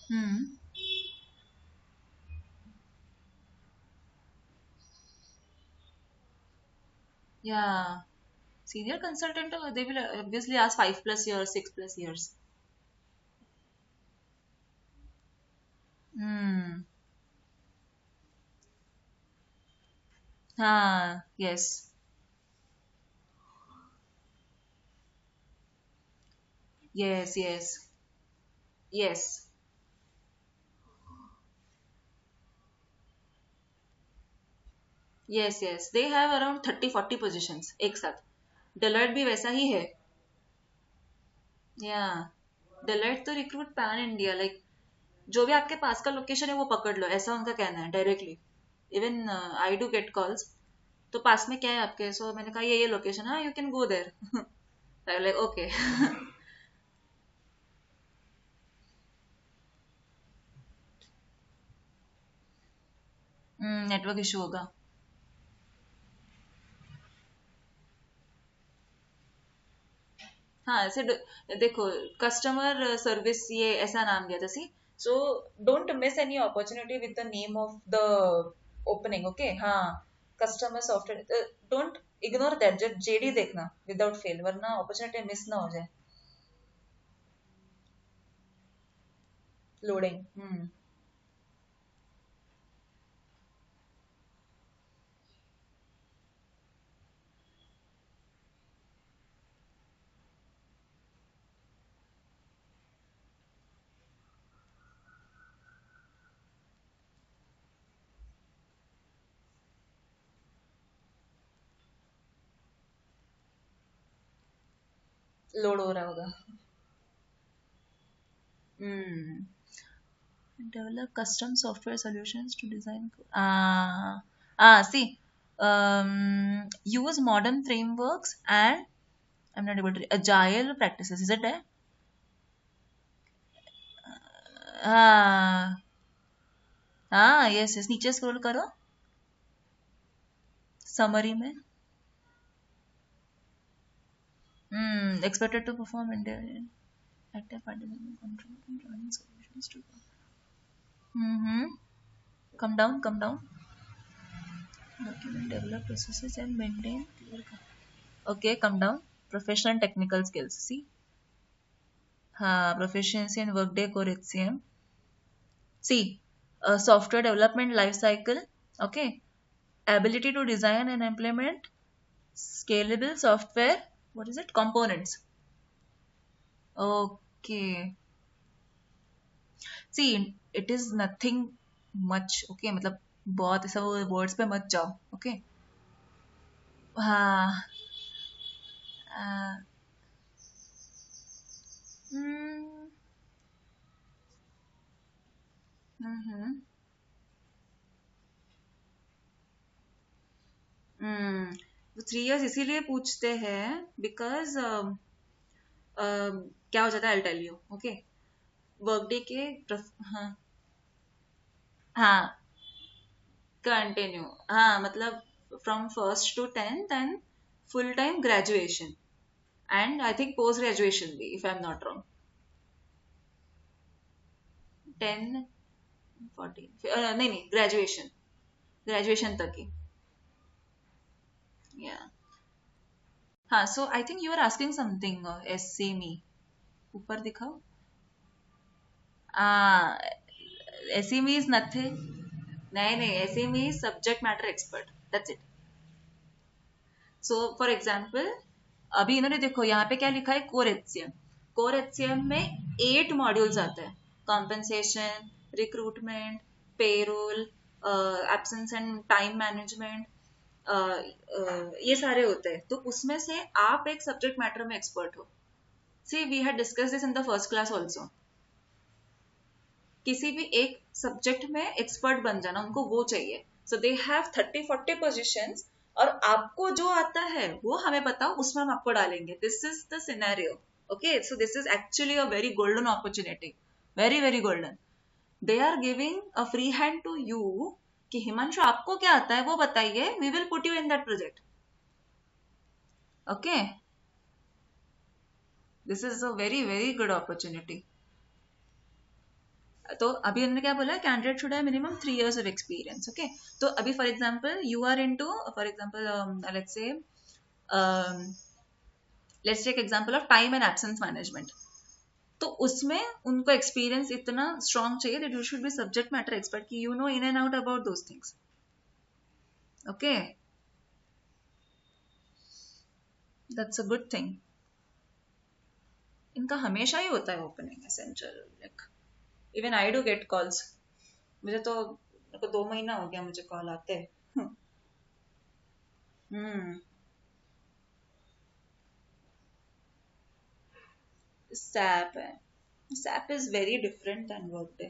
A: Hmm. Yeah. Senior consultant, they will obviously ask 5 plus years, 6 plus years. Hmm. Ah, yes. Yes, yes. Yes. Yes yes, they have around 30-40 positions एक साथ. Deloitte भी वैसा ही है. या Deloitte तो recruit pan India, like जो भी आपके पास का लोकेशन है वो पकड़ लो, ऐसा उनका कहना है directly. Even I do get calls. तो पास में क्या है आपके, सो मैंने कहा ये लोकेशन, हाँ you can go there. Like okay. Network issue होगा. हाँ ऐसे देखो, कस्टमर सर्विस ये ऐसा नाम दिया था see. So don't miss any opportunity with the name of the opening. Okay हाँ, customer software, don't ignore that. जब जेडी देखना विदाउट फेल, वरना अपॉर्चुनिटी मिस ना हो जाए. लोडिंग. लोड हो रहा होगा. हम्म. Develop custom software solutions to design. See, use modern frameworks and I'm not able to agile practices. Is it there? हाँ हाँ, यस यस, नीचे स्क्रॉल करो समरी में. Expected to perform in active participant control and joining solutions to. Mm-hmm. Come down. Document, develop processes and maintain clear. Okay, come down. Professional and technical skills. See, proficiency in Workday Core HCM. See, software development life cycle. Okay, ability to design and implement scalable software. What is it? Components. Okay. See, it is nothing much. Okay, मतलब बहुत ऐसा वो words पे मत जाओ. Okay. हाँ. हम्म. हम्म. वो 3 years इसीलिए पूछते हैं बिकॉज क्या हो जाता है, I tell you. Okay, Workday के हाँ हाँ कंटिन्यू. हाँ मतलब from first to tenth and full time graduation and I think post graduation भी, if I am not wrong. 10-14 नहीं नहीं, ग्रेजुएशन, ग्रेजुएशन तक ही. या हाँ. So I think you are asking something. एस सी मी ऊपर दिखाओ. SME is nothing. नहीं नहीं, SME is subject matter expert. That's it. So for example, अभी इन्होंने देखो यहाँ पे क्या लिखा है, कोर HCM. कोर HCM में 8 मॉड्यूल्स आते हैं. Compensation, recruitment, payroll, absence and time management, ये सारे होते हैं. तो उसमें से आप एक सब्जेक्ट मैटर में एक्सपर्ट हो. See we had discuss this in the first class also. किसी भी एक सब्जेक्ट में एक्सपर्ट बन जाना उनको वो चाहिए. सो दे हैव 30-40 पोजीशंस, और आपको जो आता है वो हमें बताओ, उसमें हम आपको डालेंगे. This is the scenario. Okay, so this is actually a very golden opportunity. Very very golden. They are giving a free hand to you कि हिमांशु आपको क्या आता है वो बताइए, we will put you in that project. Okay, this is a very very good opportunity. तो अभी उन्होंने क्या बोला, candidate should have minimum 3 years of experience. Okay, तो अभी for example you are into, for example let's take example of time and absence management. तो उसमें उनको एक्सपीरियंस इतना स्ट्रांग चाहिए that you should be subject matter expert, कि you know in and out about those things. Okay, that's a good thing. इनका हमेशा ही होता है opening essential. Like even I do get calls. मुझे तो 2 महीना हो गया मुझे कॉल आते हैं. Hmm. SAP है. SAP is very different than Workday.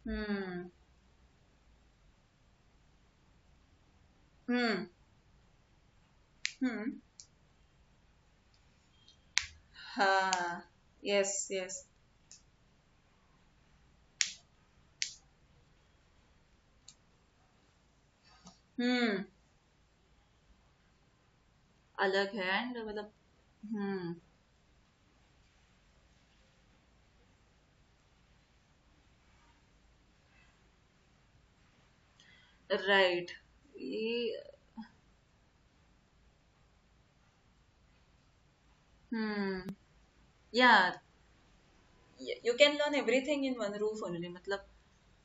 A: Hmm. Hmm. Hmm. Ha. Yes, yes. Hmm. अलग है एंड मतलब. Hmm. Right. ये. Hmm. Yeah. You can learn everything in one roof only. मतलब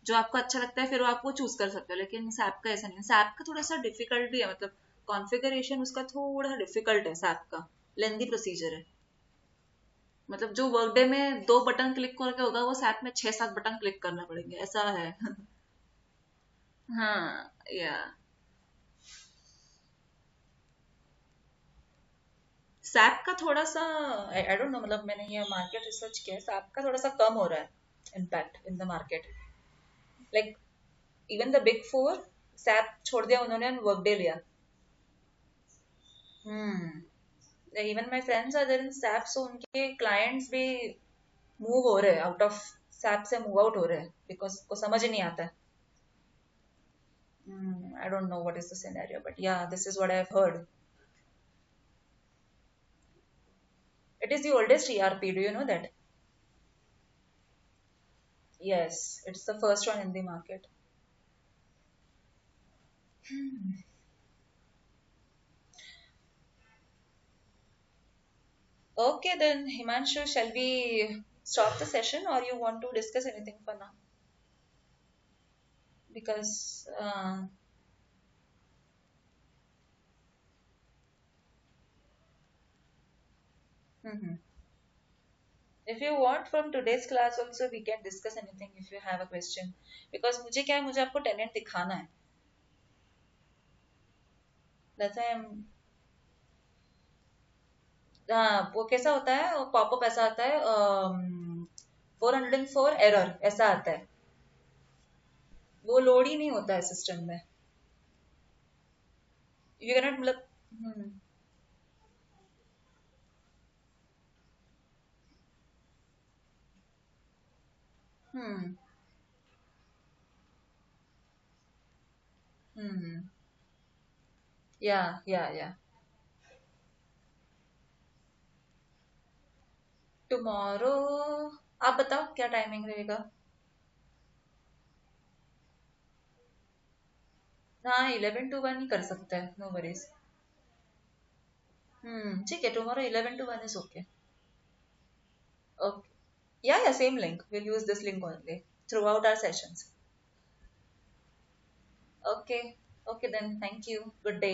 A: जो आपको अच्छा लगता है फिर वो आप वो चूज कर सकते हो, लेकिन सैप का ऐसा नहीं है. सैप का थोड़ा सा डिफिकल्ट भी है, मतलब कॉन्फ़िगरेशन उसका थोड़ा डिफिकल्ट है. सैप का लेंदी प्रोसीजर है. मतलब जो वर्कडे में दो बटन क्लिक करके होगा वो सैप में छह सात बटन क्लिक करना पड़ेंगे, ऐसा है. हाँ. या. सैप का थोड़ा सा आई डोंट नो, मतलब मैंने ये मार्केट रिसर्च किया है, सैप का थोड़ा सा कम हो रहा है impact in the market. Like even the big four SAP छोड़ दिया उन्होंने, वर्कडे लिया. Hmm. Even my friends are there in SAP, so उनके क्लाइंट्स भी मूव हो रहे हैं आउट ऑफ सैप, से मूव आउट हो रहे हैं बिकॉज को समझ ही नहीं आता है. I don't know what is the scenario, but yeah this is what I have heard. It is the oldest ERP, do you know that? Yes, it's the first one in the market. Okay, then Himanshu, shall we stop the session or you want to discuss anything for now? Because mhm. If you want from today's class also we can discuss anything if you have a question. Because मुझे क्या है, मुझे आपको tenant दिखाना है. That's why I'm. हाँ, वो कैसा होता है, पॉपअप ऐसा आता है, 404 एरर ऐसा आता है. वो लोड ही नहीं होता है सिस्टम में. यू कैन नॉट मतलब. हम्म. हम्म. हम्म. या. टुमारो. आप बताओ क्या टाइमिंग रहेगा. हाँ, 11 to 1 ही कर सकते हैं, नो वरीज. ठीक है, tomorrow 11 to 1 is okay. Okay. Yeah same link, will use this link only throughout our sessions. Okay. Okay then, thank you, good day.